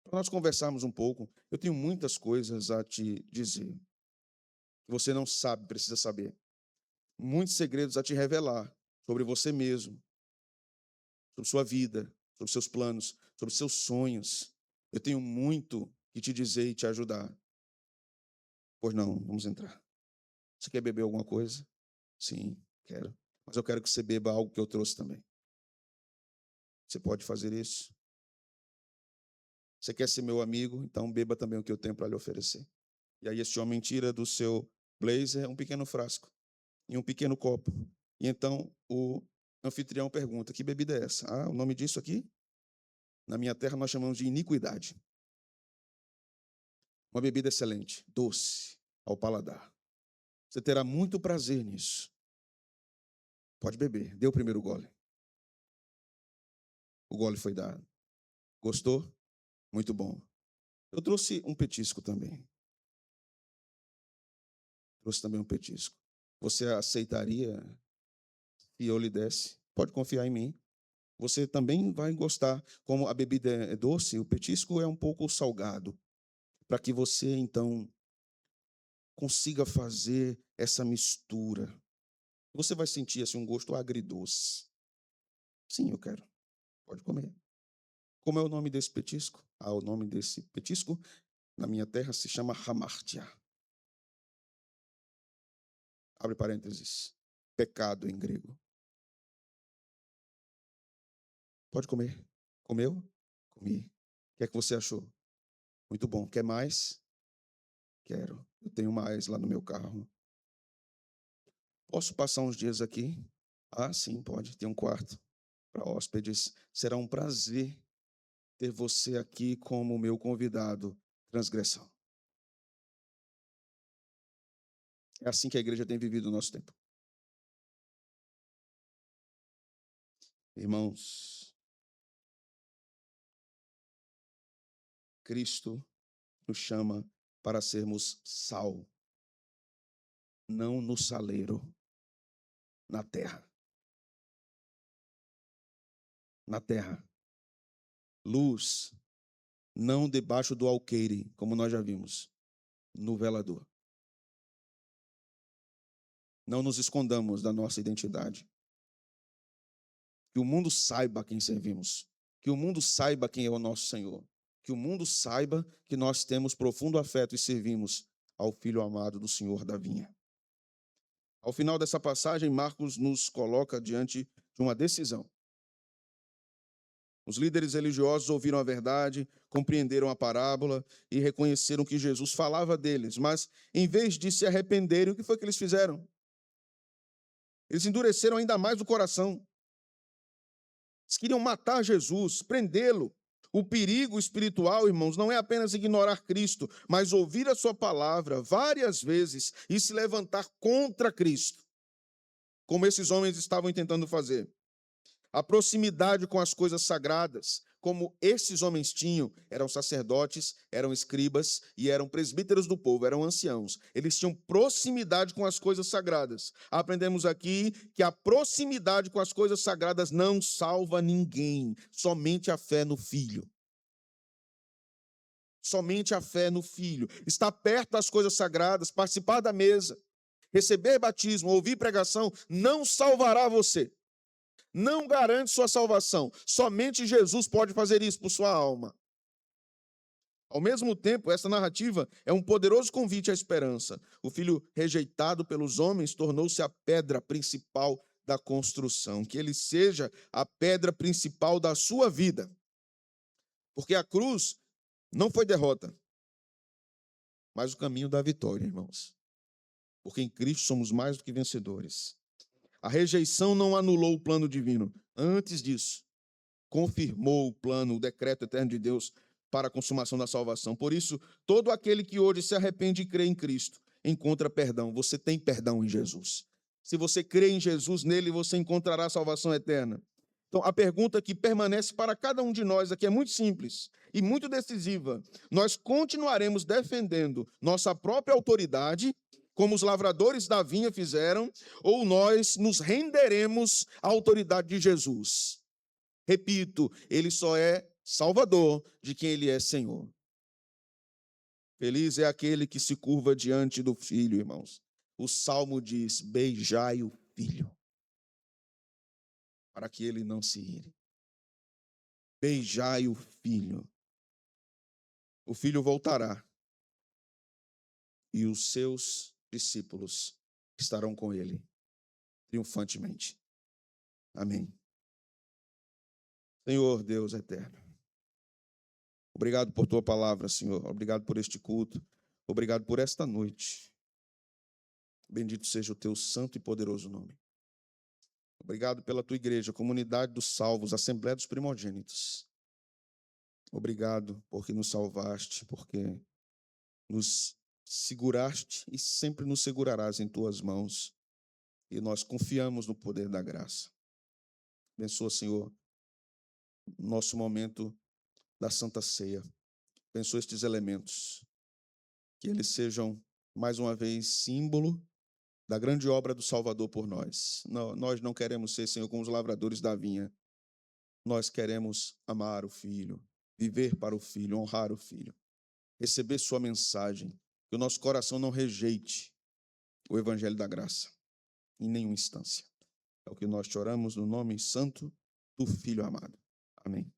Para nós conversarmos um pouco. Eu tenho muitas coisas a te dizer. Que você não sabe, precisa saber. muitos segredos a te revelar sobre você mesmo, sobre sua vida, sobre seus planos, sobre seus sonhos. Eu tenho muito que te dizer e te ajudar. Pois não, vamos entrar. Você quer beber alguma coisa? Sim, quero. Mas eu quero que você beba algo que eu trouxe também. Você pode fazer isso? Você quer ser meu amigo? Então beba também o que eu tenho para lhe oferecer. E aí esse homem tira do seu blazer um pequeno frasco e um pequeno copo. E então o anfitrião pergunta: que bebida é essa? Ah, o nome disso aqui? Na minha terra nós chamamos de iniquidade. Uma bebida excelente, doce ao paladar. Você terá muito prazer nisso. Pode beber. Dê o primeiro gole. O gole foi dado. Gostou? Muito bom. Eu trouxe um petisco também. Trouxe também um petisco. Você aceitaria se eu lhe desse? Pode confiar em mim. Você também vai gostar. Como a bebida é doce, o petisco é um pouco salgado. Para que você, então, consiga fazer essa mistura. Você vai sentir assim, um gosto agridoce. Sim, eu quero. Pode comer. Como é o nome desse petisco? Ah, o nome desse petisco, na minha terra, se chama hamartia. Abre parênteses. Pecado em grego. Pode comer. Comeu? Comi. O que é que você achou? Muito bom. Quer mais? Quero. Eu tenho mais lá no meu carro. Posso passar uns dias aqui? Ah, sim, pode. Tem um quarto para hóspedes. Será um prazer ter você aqui como meu convidado. Transgressão. É assim que a igreja tem vivido o nosso tempo. Irmãos, Cristo nos chama para sermos sal, não no saleiro, na terra. Na terra. Luz, não debaixo do alqueire, como nós já vimos, no velador. Não nos escondamos da nossa identidade. Que o mundo saiba a quem servimos. Que o mundo saiba quem é o nosso Senhor. Que o mundo saiba que nós temos profundo afeto e servimos ao Filho amado do Senhor da vinha. Ao final dessa passagem, Marcos nos coloca diante de uma decisão. Os líderes religiosos ouviram a verdade, compreenderam a parábola e reconheceram que Jesus falava deles, mas em vez de se arrependerem, o que foi que eles fizeram? Eles endureceram ainda mais o coração. Eles queriam matar Jesus, prendê-lo. O perigo espiritual, irmãos, não é apenas ignorar Cristo, mas ouvir a sua palavra várias vezes e se levantar contra Cristo, como esses homens estavam tentando fazer. A proximidade com as coisas sagradas, como esses homens tinham, eram sacerdotes, eram escribas e eram presbíteros do povo, eram anciãos. Eles tinham proximidade com as coisas sagradas. Aprendemos aqui que a proximidade com as coisas sagradas não salva ninguém, somente a fé no Filho. Somente a fé no Filho. Estar perto das coisas sagradas, participar da mesa, receber batismo, ouvir pregação, não salvará você. Não garante sua salvação. Somente Jesus pode fazer isso por sua alma. Ao mesmo tempo, essa narrativa é um poderoso convite à esperança. O filho rejeitado pelos homens tornou-se a pedra principal da construção. Que ele seja a pedra principal da sua vida. Porque a cruz não foi derrota, mas o caminho da vitória, irmãos. Porque em Cristo somos mais do que vencedores. A rejeição não anulou o plano divino. Antes disso, confirmou o plano, o decreto eterno de Deus para a consumação da salvação. Por isso, todo aquele que hoje se arrepende e crê em Cristo, encontra perdão. Você tem perdão em Jesus. Se você crê em Jesus, nele você encontrará a salvação eterna. Então, a pergunta que permanece para cada um de nós aqui é muito simples e muito decisiva. Nós continuaremos defendendo nossa própria autoridade, como os lavradores da vinha fizeram, ou nós nos renderemos à autoridade de Jesus? Repito, ele só é Salvador de quem ele é Senhor. Feliz é aquele que se curva diante do Filho, irmãos. o salmo diz: beijai o filho, para que ele não se ire. Beijai o filho. O filho voltará e os seus discípulos estarão com ele, triunfantemente. Amém. Senhor Deus eterno, obrigado por tua palavra, Senhor. Obrigado por este culto. Obrigado por esta noite. Bendito seja o teu santo e poderoso nome. Obrigado pela tua igreja, comunidade dos salvos, Assembleia dos Primogênitos. Obrigado porque nos salvaste, porque nos seguraste e sempre nos segurarás em tuas mãos. E nós confiamos no poder da graça. Abençoa, Senhor, nosso momento da Santa Ceia. Abençoa estes elementos. Que eles sejam, mais uma vez, símbolo da grande obra do Salvador por nós. Nós não queremos ser, Senhor, como os lavradores da vinha. Nós queremos amar o Filho, viver para o Filho, honrar o Filho, receber sua mensagem, que o nosso coração não rejeite o Evangelho da graça, em nenhuma instância. É o que nós te oramos no nome santo do Filho amado. Amém.